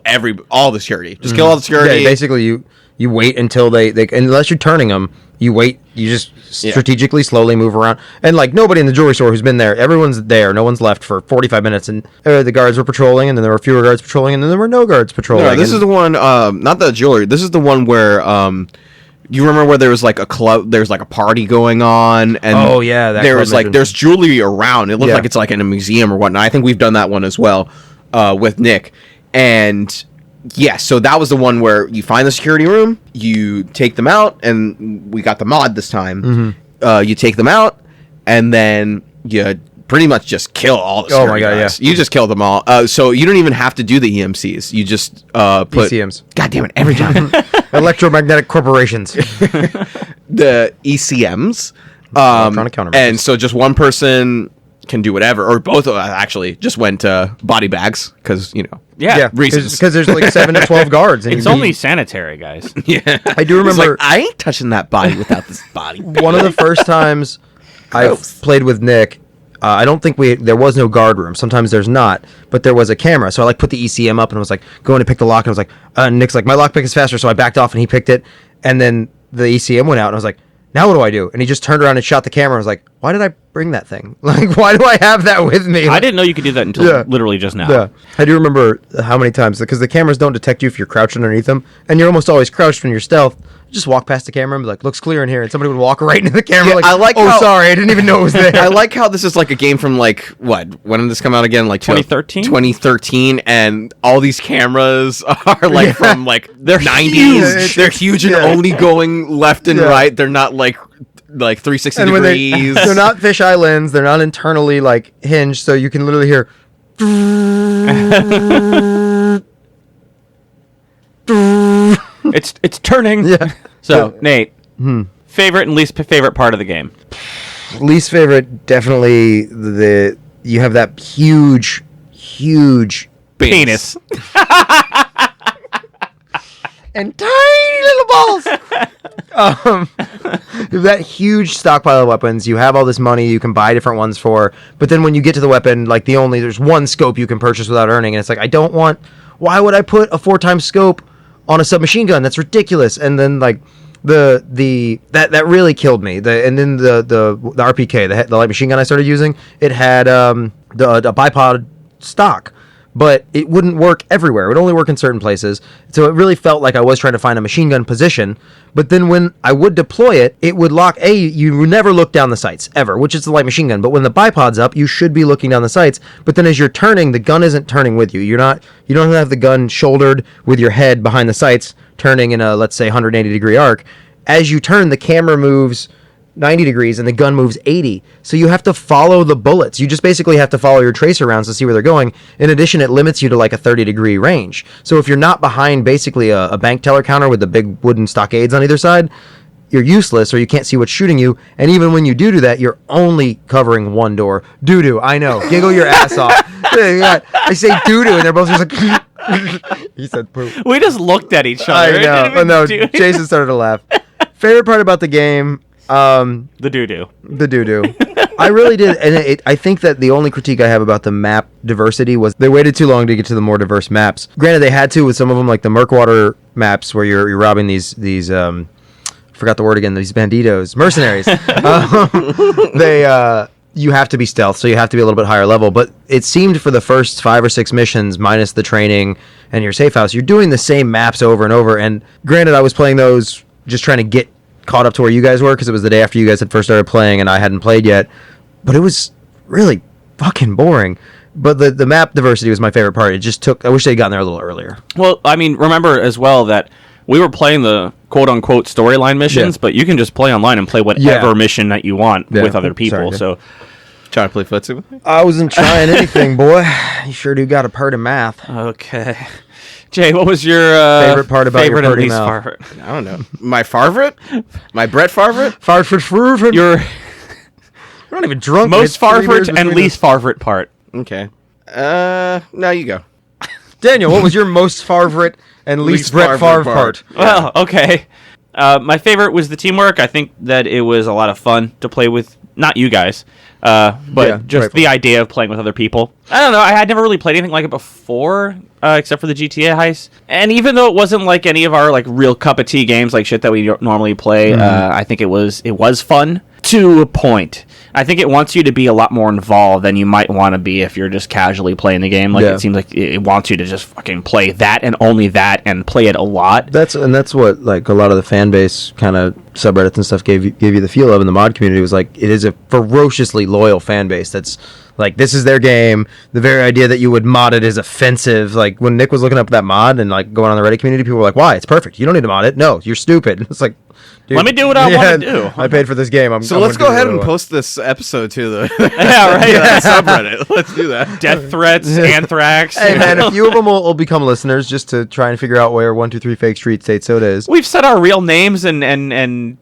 all the security. Just kill all the security. Yeah, basically, you wait until they unless you're turning them, you wait. You just strategically, slowly move around. And, like, nobody in the jewelry store who's been there, everyone's there. No one's left for 45 minutes. And the guards were patrolling, and then there were fewer guards patrolling, and then there were no guards patrolling. No, this is the one, not the jewelry. This is the one where, you remember where there was, like, a club, there's, like, a party going on, and Oh, yeah, that there club was, like, mission. there's jewelry around. It looked Yeah. like it's, like, in a museum or whatnot. I think we've done that one as well, with Nick. And, yeah, so that was the one where you find the security room, you take them out, and we got the mod this time. Mm-hmm. You take them out, and then you pretty much just kill all the security my God, guys. yeah. You just kill them all. So you don't even have to do the EMCs. You just put... ECMs. God damn it, every time. Electromagnetic corporations. The ECMs. Electronic countermeasures. And so just one person can do whatever, or both of us actually just went to body bags, because, you know... Yeah. reasons. Because there's like 7 to 12 guards. And It's you only need- sanitary, guys. Yeah. I do It's remember like, I ain't touching that body without this body. one of the first times I've Gross. played with Nick. I don't think there was no guard room. Sometimes there's not, but there was a camera. So I like put the ECM up and I was like going to pick the lock, and I was like, Nick's like, my lockpick is faster, so I backed off and he picked it, and then the ECM went out and I was like, now what do I do? And he just turned around and shot the camera. I was like, why did I bring that thing? Like, why do I have that with me? I didn't know you could do that until Yeah. literally just now. Yeah, I do remember how many times, because the cameras don't detect you if you're crouched underneath them, and you're almost always crouched when you're stealth. Just walk past the camera and be like, looks clear in here, and somebody would walk right into the camera. Yeah, like, I like oh, how- sorry, I didn't even know it was there. I like how this is like a game from, like, what? When did this come out again? Like 2013? 2013, and all these cameras are like from like They're 90s. huge. They're huge and Yeah. only going left and Yeah. right. They're not like 360 And when degrees. they're not fisheye lens, they're not internally like hinged, so you can literally hear. It's turning. Yeah. So, Nate, favorite and least favorite part of the game? Least favorite, definitely the you have that huge Penis. and tiny little balls. That huge stockpile of weapons. You have all this money you can buy different ones for, but then when you get to the weapon, like there's one scope you can purchase without earning, and it's like, I don't want. Why would I put a 4x scope on a submachine gun? That's ridiculous. And then like that really killed me. And then the RPK, the light machine gun I started using, it had the bipod stock, but it wouldn't work everywhere. It would only work in certain places. So it really felt like I was trying to find a machine gun position. But then when I would deploy it, it would lock. You never look down the sights ever, which is the light machine gun. But when the bipod's up, you should be looking down the sights. But then as you're turning, the gun isn't turning with you. You don't have the gun shouldered with your head behind the sights, turning in a, let's say, 180 degree arc. As you turn, the camera moves 90 degrees and the gun moves 80. So you have to follow the bullets. You just basically have to follow your tracer rounds to see where they're going. In addition, it limits you to like a 30-degree range. So if you're not behind basically a bank teller counter with the big wooden stockades on either side, you're useless, or you can't see what's shooting you. And even when you do that, you're only covering one door. Doo-doo, I know. Giggle your ass off. I say doo-doo, and they're both just like... He said poop. We just looked at each I other. know. Oh, no, Jason started to laugh. Favorite part about the game... The doo-doo. The doo-doo. I really did, and I think that the only critique I have about the map diversity was they waited too long to get to the more diverse maps. Granted, they had to with some of them, like the Murkwater maps where you're robbing these forgot the word again, these banditos, mercenaries. You have to be stealth, so you have to be a little bit higher level. But it seemed for the first 5 or 6 missions, minus the training and your safe house, you're doing the same maps over and over. And granted, I was playing those just trying to get caught up to where you guys were, because it was the day after you guys had first started playing and I hadn't played yet. But it was really fucking boring. But the map diversity was my favorite part. It just took... I wish they'd gotten there a little earlier. Well, I mean, remember as well that we were playing the quote-unquote storyline missions, Yeah. but you can just play online and play whatever mission that you want Yeah. with other people. Sorry, So, Trying to play footsie with me? I wasn't trying anything, boy. You sure do got a part of math. okay. Jay, what was your Favorite part about your favorite and party least mouth? favorite? I don't know. My favorite? My Brett favorite? Farford. Your We're not even drunk. Most It's 3 beers favorite and between least favorite part. Okay. Now you go. us. Daniel, what was your most favorite and least Brett Favre part? Well, okay. My favorite was the teamwork. I think that it was a lot of fun to play with, not you guys, but Yeah, just right. the idea of playing with other people. I don't know. I had never really played anything like it before, except for the GTA heist. And even though it wasn't like any of our like real cup of tea games, like shit that we normally play, I think it was fun to a point. I think it wants you to be a lot more involved than you might want to be if you're just casually playing the game. Like Yeah. it seems like it wants you to just fucking play that and only that and play it a lot. That's what like a lot of the fan base kind of subreddits and stuff gave you the feel of in the mod community. Was like it is a ferociously loyal fan base that's like, this is their game. The very idea that you would mod it is offensive. Like when Nick was looking up that mod and like going on the Reddit community, people were like, "Why? It's perfect. You don't need to mod it. No, you're stupid." It's like, dude, Let me do what I want to do. I paid for this game. So let's go ahead and post this episode to the Yeah, right. subreddit. Let's do that. Death threats, anthrax. Hey man, a few of them will become listeners just to try and figure out where 123 Fake Street State Soda is. We've said our real names and I'm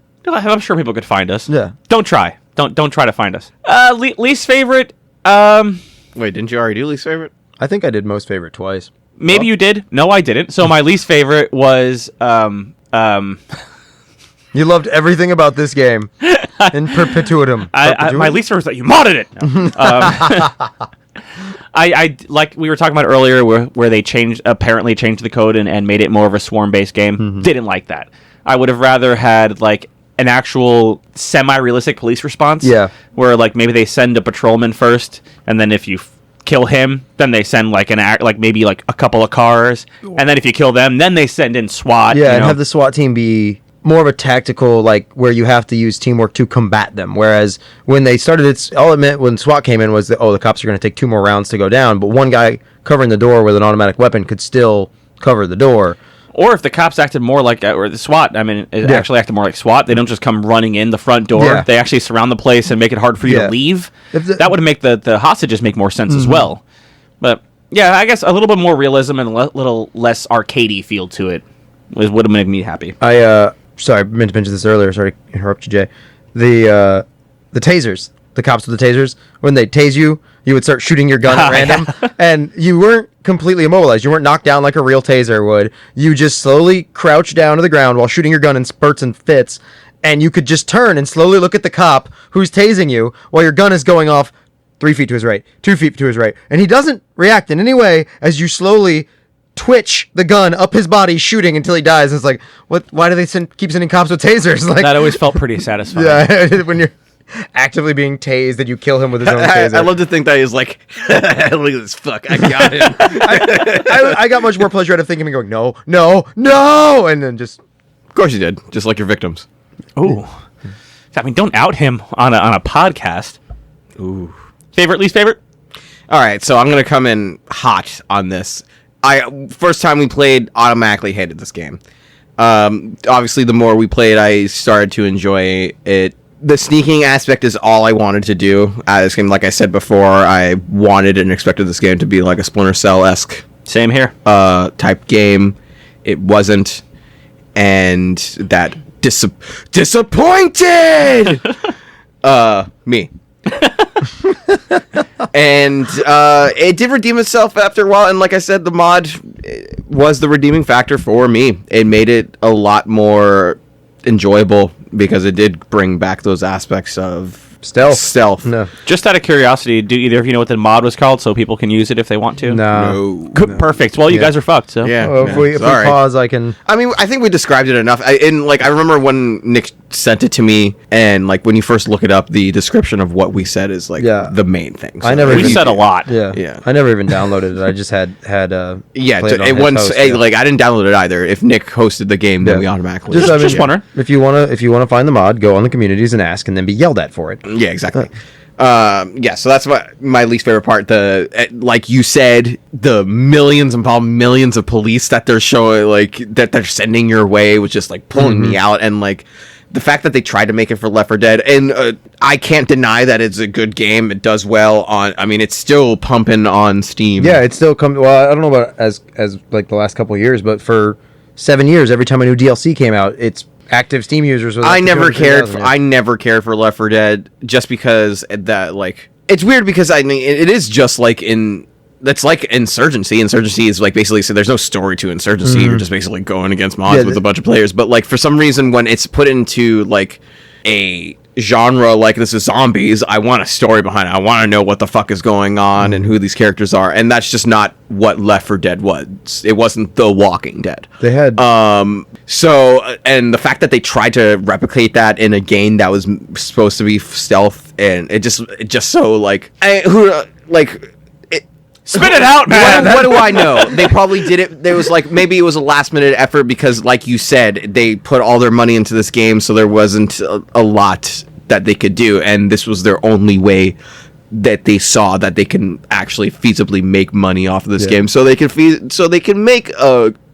sure people could find us. Yeah. Don't try. Don't try to find us. Least favorite. Wait, didn't you already do least favorite? I think I did most favorite twice. Maybe you did. No, I didn't. So my least favorite was You loved everything about this game in perpetuum. my least favorite was that you modded it. No. I like we were talking about earlier where they apparently changed the code and made it more of a swarm based game. Mm-hmm. Didn't like that. I would have rather had like an actual semi-realistic police response. Yeah. Where like maybe they send a patrolman first, and then if you kill him, then they send like maybe like a couple of cars, and then if you kill them, then they send in SWAT. Yeah, you and know? have the SWAT team be more of a tactical, like where you have to use teamwork to combat them. Whereas when they started, all it meant when SWAT came in was that, the cops are going to take 2 more rounds to go down, but one guy covering the door with an automatic weapon could still cover the door. Or if the cops acted more like, or the SWAT, actually acted more like SWAT, they don't just come running in the front door. Yeah. They actually surround the place and make it hard for you Yeah. to leave. That would make the hostages make more sense as well. But yeah, I guess a little bit more realism and a little less arcadey feel to it would have made me happy. Sorry, I meant to mention this earlier. Sorry to interrupt you, Jay. The tasers, the cops with the tasers, when they tase you, you would start shooting your gun at random, and you weren't completely immobilized. You weren't knocked down like a real taser would. You just slowly crouch down to the ground while shooting your gun in spurts and fits, and you could just turn and slowly look at the cop who's tasing you while your gun is going off 3 feet to his right, 2 feet to his right, and he doesn't react in any way as you slowly twitch the gun up his body, shooting until he dies. It's like, what? Why do they keep sending cops with tasers? Like That always felt pretty satisfying. yeah, when you're actively being tased and you kill him with his own taser. I love to think that he's like, look at this fuck, I got him. I got much more pleasure out of thinking and going, no, and then just. Of course you did, just like your victims. Ooh. I mean, don't out him on a podcast. Ooh. Favorite, least favorite? All right, so I'm gonna come in hot on this. First time we played, automatically hated this game. Obviously, the more we played, I started to enjoy it. The sneaking aspect is all I wanted to do. This game, like I said before, I wanted and expected this game to be like a Splinter Cell-esque Same here. type game. It wasn't, and that disappointed me. And it did redeem itself after a while, and like I said, the mod was the redeeming factor for me. It made it a lot more enjoyable because it did bring back those aspects of stealth. No. Just out of curiosity, do either of you know what the mod was called so people can use it if they want to? No. Perfect. Well, you Yeah. guys are fucked, so. Yeah. Well, if we Sorry. pause, I can. I mean, I think we described it enough. I remember when Nick sent it to me, and like when you first look it up, the description of what we said is like Yeah. the main thing. I never We even- said a lot. Yeah. Yeah. I never even downloaded it. I just had Yeah, played on it his once. host, Hey, yeah. like I didn't download it either. If Nick hosted the game, then Yeah. we automatically. Just wondering. If you wanna find the mod, go on the communities and ask, and then be yelled at for it. Yeah, exactly. Yeah, so that's my least favorite part. Like you said, the millions and millions of police that they're showing, like that they're sending your way, was just like pulling me out, and like the fact that they tried to make it for Left 4 Dead, and I can't deny that it's a good game. It does well on. I mean, it's still pumping on Steam. Yeah, it's still come. Well, I don't know about as like the last couple of years, but for 7 years, every time a new DLC came out, it's active Steam users. I never cared. I never cared for Left 4 Dead just because that like it's weird because I mean it is just like in. That's like Insurgency. Insurgency is like basically so there's no story to Insurgency. You're just basically going against mods with a bunch of players. But like for some reason when it's put into like a genre like this is zombies, I want a story behind it. I want to know what the fuck is going on and who these characters are. And that's just not what Left 4 Dead was. It wasn't The Walking Dead. They had so and the fact that they tried to replicate that in a game that was supposed to be stealth and it just so like spit it out, man. What do I know? They probably did it. There was like maybe it was a last minute effort because, like you said, they put all their money into this game, so there wasn't a lot that they could do, and this was their only way that they saw that they can actually feasibly make money off of this game, so they can make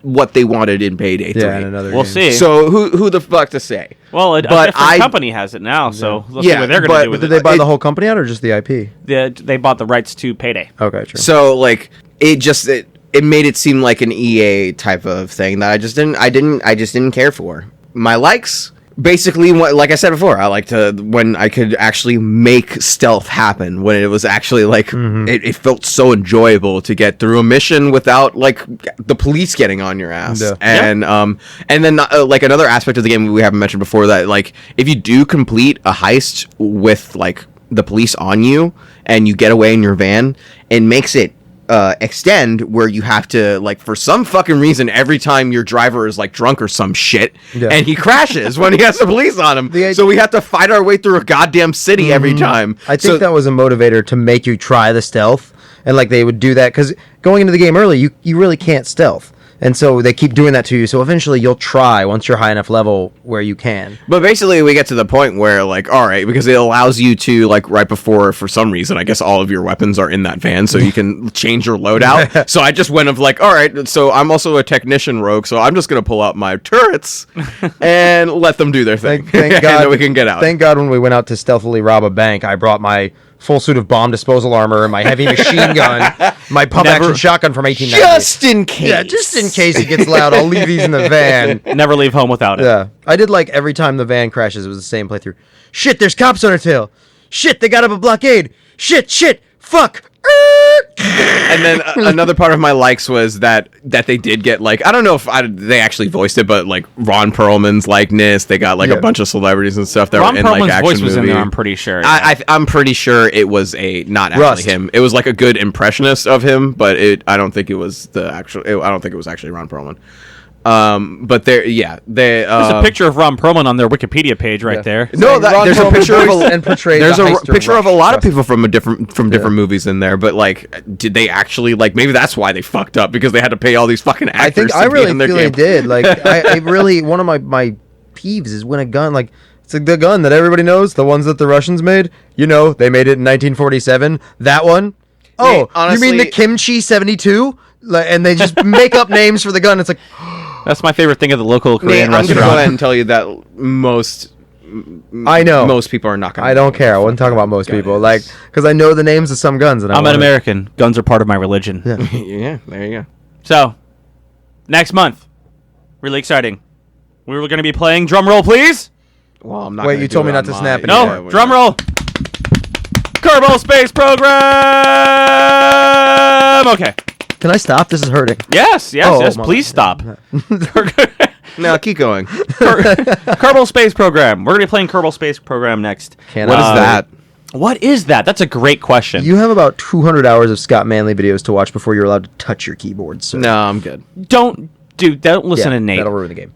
what they wanted in Payday 3. Yeah, in another we'll game. see. So who the fuck to say? Well, a different company has it now, so let's see what they're going to do with Did it. they buy the whole company out or just the IP? They bought the rights to Payday. Okay, true. So like it made it seem like an EA type of thing that I just didn't care for. My likes. Basically, like I said before, I liked when I could actually make stealth happen. When it was actually like it felt so enjoyable to get through a mission without like the police getting on your ass. Yeah. And then like another aspect of the game we haven't mentioned before that like if you do complete a heist with like the police on you and you get away in your van, it makes it extend where you have to like for some fucking reason every time your driver is like drunk or some shit and he crashes when he has the police on him, so we have to fight our way through a goddamn city every time. I think that was a motivator to make you try the stealth, and like they would do that because going into the game early you really can't stealth, and so they keep doing that to you, so eventually you'll try once you're high enough level where you can. But basically we get to the point where like all right, because it allows you to like right before for some reason I guess all of your weapons are in that van so you can change your loadout. So I just went of like all right, so I'm also a technician rogue, so I'm just gonna pull out my turrets and let them do their thing. Thank God and then we can get out. Thank God when we went out to stealthily rob a bank I brought my full suit of bomb disposal armor and my heavy machine gun, my pump action shotgun from 1890. Just in case. Yeah, just in case it gets loud, I'll leave these in the van. Never leave home without it. Yeah. I did like every time the van crashes, it was the same playthrough. Shit, there's cops on our tail. Shit, they got up a blockade. Shit, fuck. And then another part of my likes was that they did get like I don't know if they actually voiced it, but like Ron Perlman's likeness. They got like a bunch of celebrities and stuff that Ron were in Perlman's like action voice was movie. in there. I'm pretty sure. I'm pretty sure it was not actually Rust. him. It was like a good impressionist of him, but I don't think it was the actual. I don't think it was actually Ron Perlman. But there's a picture of Ron Perlman on their Wikipedia page right there. No, there's a picture of there's a picture of a lot of people from different movies in there. But like, did they actually like? Maybe that's why they fucked up because they had to pay all these fucking actors. I really feel they did. Like, I really one of my peeves is when a gun like. It's like the gun that everybody knows, the ones that the Russians made. You know, they made it in 1947. That one. Oh, honestly, you mean the Kimchi 72? And they just make up names for the gun. It's like. That's my favorite thing at the local Korean I'm restaurant. gonna go ahead and tell you that most people are not gonna. I don't care. I wasn't talking about most people, like because I know the names of some guns. And I'm an American. Guns are part of my religion. Yeah. Yeah, there you go. So, next month, really exciting. We're going to be playing. Drum roll, please. Well, I'm not. Wait, you told me not to snap it. No, drum roll. Kerbal Space Program. Okay. Can I stop? This is hurting. Yes. Please stop. No, keep going. Kerbal Space Program. We're going to be playing Kerbal Space Program next. What is that? What is that? That's a great question. You have about 200 hours of Scott Manley videos to watch before you're allowed to touch your keyboard. So. No, I'm good. Don't listen to Nate. That'll ruin the game.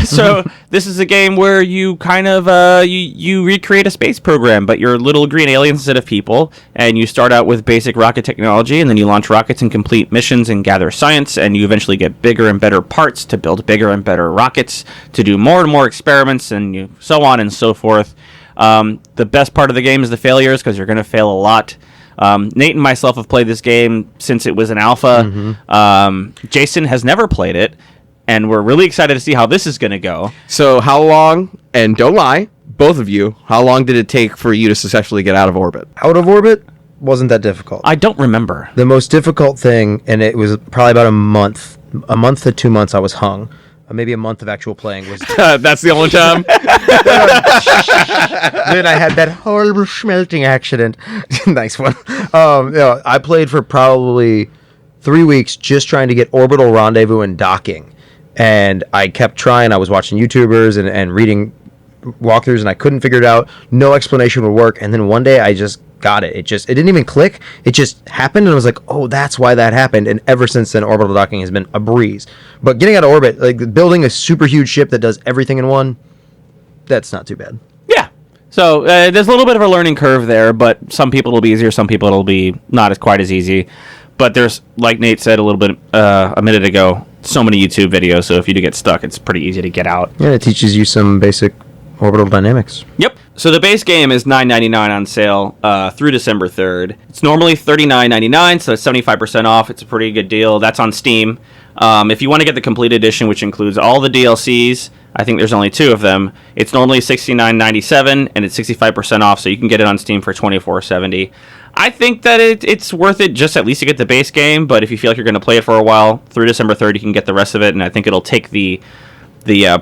So this is a game where you kind of you recreate a space program, but you're little green aliens instead of people, and you start out with basic rocket technology, and then you launch rockets and complete missions and gather science, and you eventually get bigger and better parts to build bigger and better rockets to do more and more experiments, and so on and so forth. The best part of the game is the failures, because you're going to fail a lot. Nate and myself have played this game since it was an alpha. Mm-hmm. Jason has never played it. And we're really excited to see how this is going to go. So how long, and don't lie, both of you, how long did it take for you to successfully get out of orbit? Out of orbit wasn't that difficult. I don't remember. The most difficult thing, and it was probably about a month to 2 months I was hung. maybe a month of actual playing was. That's the only time. Then I had that horrible smelting accident. Nice one. I played for probably 3 weeks just trying to get orbital rendezvous and docking, and I kept trying. I was watching YouTubers and reading walkthroughs, and I couldn't figure it out. No explanation would work, and then one day I just got it. It didn't even click. It just happened, and I was like, oh, that's why that happened. And ever since then, orbital docking has been a breeze. But getting out of orbit, like building a super huge ship that does everything in one, that's not too bad. Yeah. So there's a little bit of a learning curve there, but some people it'll be easier, some people it'll be not as quite as easy. But there's, like Nate said a little bit a minute ago, so many YouTube videos, so if you do get stuck, it's pretty easy to get out. Yeah, it teaches you some basic orbital dynamics. Yep. So the base game is $9.99 on sale through December 3rd. It's normally $39.99, so it's 75% off. It's a pretty good deal. That's on Steam. If you want to get the complete edition, which includes all the DLCs, I think there's only 2 of them. It's normally $69.97, and it's 65% off, so you can get it on Steam for $24.70. I think that it's worth it just at least to get the base game, but if you feel like you're going to play it for a while, through December 3rd, you can get the rest of it, and I think it'll take the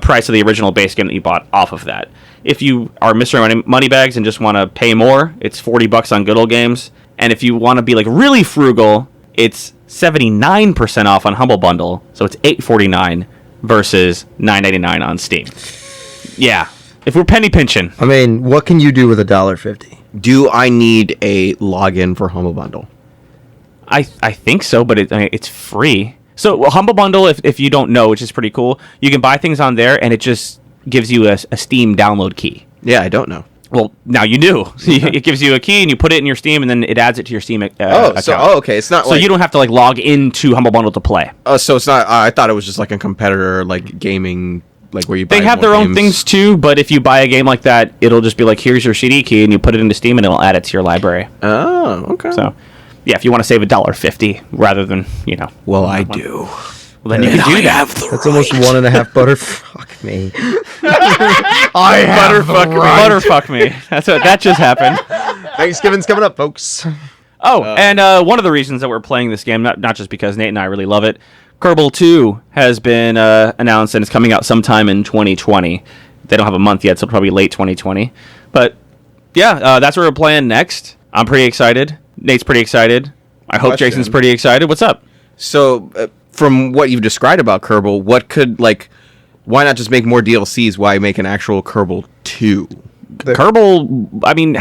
price of the original base game that you bought off of that. If you are Mr. Moneybags and just want to pay more, it's $40 on Good Old Games. And if you want to be like really frugal, it's 79% off on Humble Bundle, so it's $8.49 versus $9.99 on Steam. Yeah, if we're penny pinching. I mean, what can you do with $1.50? Do I need a login for Humble Bundle? I think so, but it's free. So Humble Bundle, if you don't know, which is pretty cool, you can buy things on there, and it just gives you a Steam download key. Yeah, I don't know. Well, now you do. It gives you a key, and you put it in your Steam, and then it adds it to your Steam account. Okay. It's not so you don't have to log into Humble Bundle to play. Oh, so it's not. I thought it was just like a competitor, like gaming, like where you buy. They have their own things too, but if you buy a game like that, it'll just be like, here's your CD key, and you put it into Steam, and it'll add it to your library. Oh, okay. So, yeah, if you want to save $1.50 rather than Well, I do. Well, then you can do that. That's almost 1.5 butter. Fuck me. I have Butterfuck me. That's what that just happened. Thanksgiving's coming up, folks. Oh, and one of the reasons that we're playing this game, not just because Nate and I really love it, Kerbal 2 has been announced, and it's coming out sometime in 2020. They don't have a month yet, so probably late 2020. But, yeah, that's what we're playing next. I'm pretty excited. Nate's pretty excited. I hope Jason's pretty excited. What's up? So, from what you've described about Kerbal, why not just make more DLCs? Why make an actual Kerbal 2? Kerbal, I mean...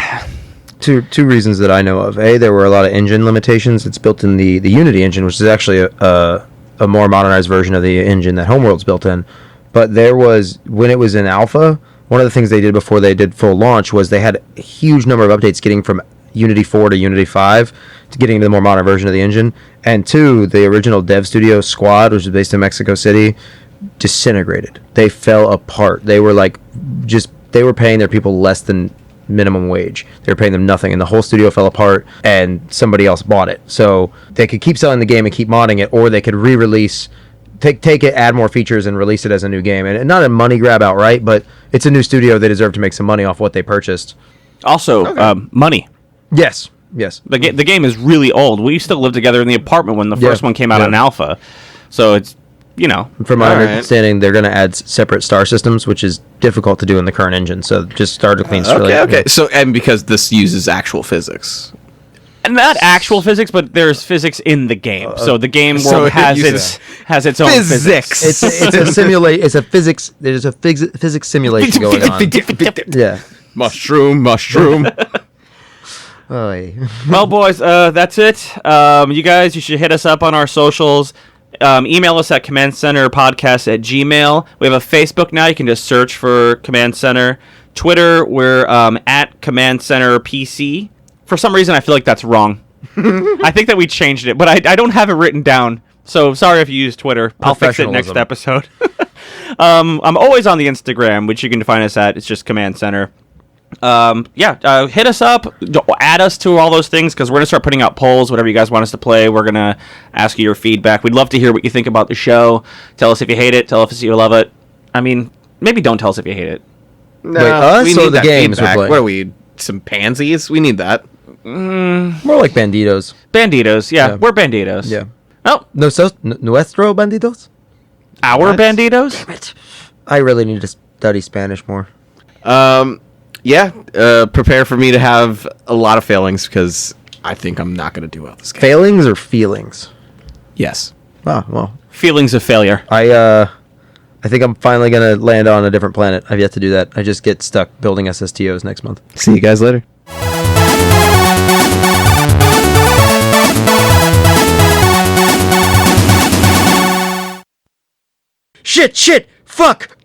Two reasons that I know of. A, there were a lot of engine limitations. It's built in the Unity engine, which is actually a more modernized version of the engine that Homeworld's built in. But there was, when it was in alpha, one of the things they did before they did full launch was they had a huge number of updates getting from Unity 4 to Unity 5 to getting to the more modern version of the engine. And 2, the original dev studio Squad, which is based in Mexico City, disintegrated. They fell apart. They were they were paying their people less than minimum wage. They were paying them nothing, and the whole studio fell apart, and somebody else bought it. So they could keep selling the game and keep modding it, or they could re-release, take it, add more features, and release it as a new game. And not a money grab outright, but it's a new studio. They deserve to make some money off what they purchased. Also, money. Yes. The game is really old. We still lived together in the apartment when the first one came out on alpha. So it's, From my understanding, they're going to add separate star systems, which is difficult to do in the current engine. So just start a clean slate. Okay. So, and because this uses actual physics. And not actual physics, but there's physics in the game. So the game world has its own physics. It's a simulate. It's a physics. There's a physics simulation going on. Yeah. Mushroom. Oy. Well, boys, that's it. You guys, you should hit us up on our socials. Email us at commandcenterpodcast@gmail.com. We have a Facebook now. You can just search for Command Center. Twitter, we're at Command Center PC. For some reason, I feel like that's wrong. I think that we changed it, but I don't have it written down. So sorry if you use Twitter. I'll fix it next episode. I'm always on the Instagram, which you can find us at. It's just Command Center. Hit us up, add us to all those things, because we're going to start putting out polls, whatever you guys want us to play. We're going to ask you your feedback. We'd love to hear what you think about the show. Tell us if you hate it. Tell us if you love it. I mean, maybe don't tell us if you hate it. No, wait, us we or need the games feedback. we're playing? What are we, some pansies? We need that. More like banditos. Banditos, yeah. We're banditos. Yeah. Oh, Nuestro banditos? Our Banditos? I really need to study Spanish more. Prepare for me to have a lot of failings because I think I'm not going to do well this game. Failings or feelings? Yes. Oh, well. Feelings of failure. I think I'm finally going to land on a different planet. I've yet to do that. I just get stuck building SSTOs next month. See you guys later. Shit, fuck.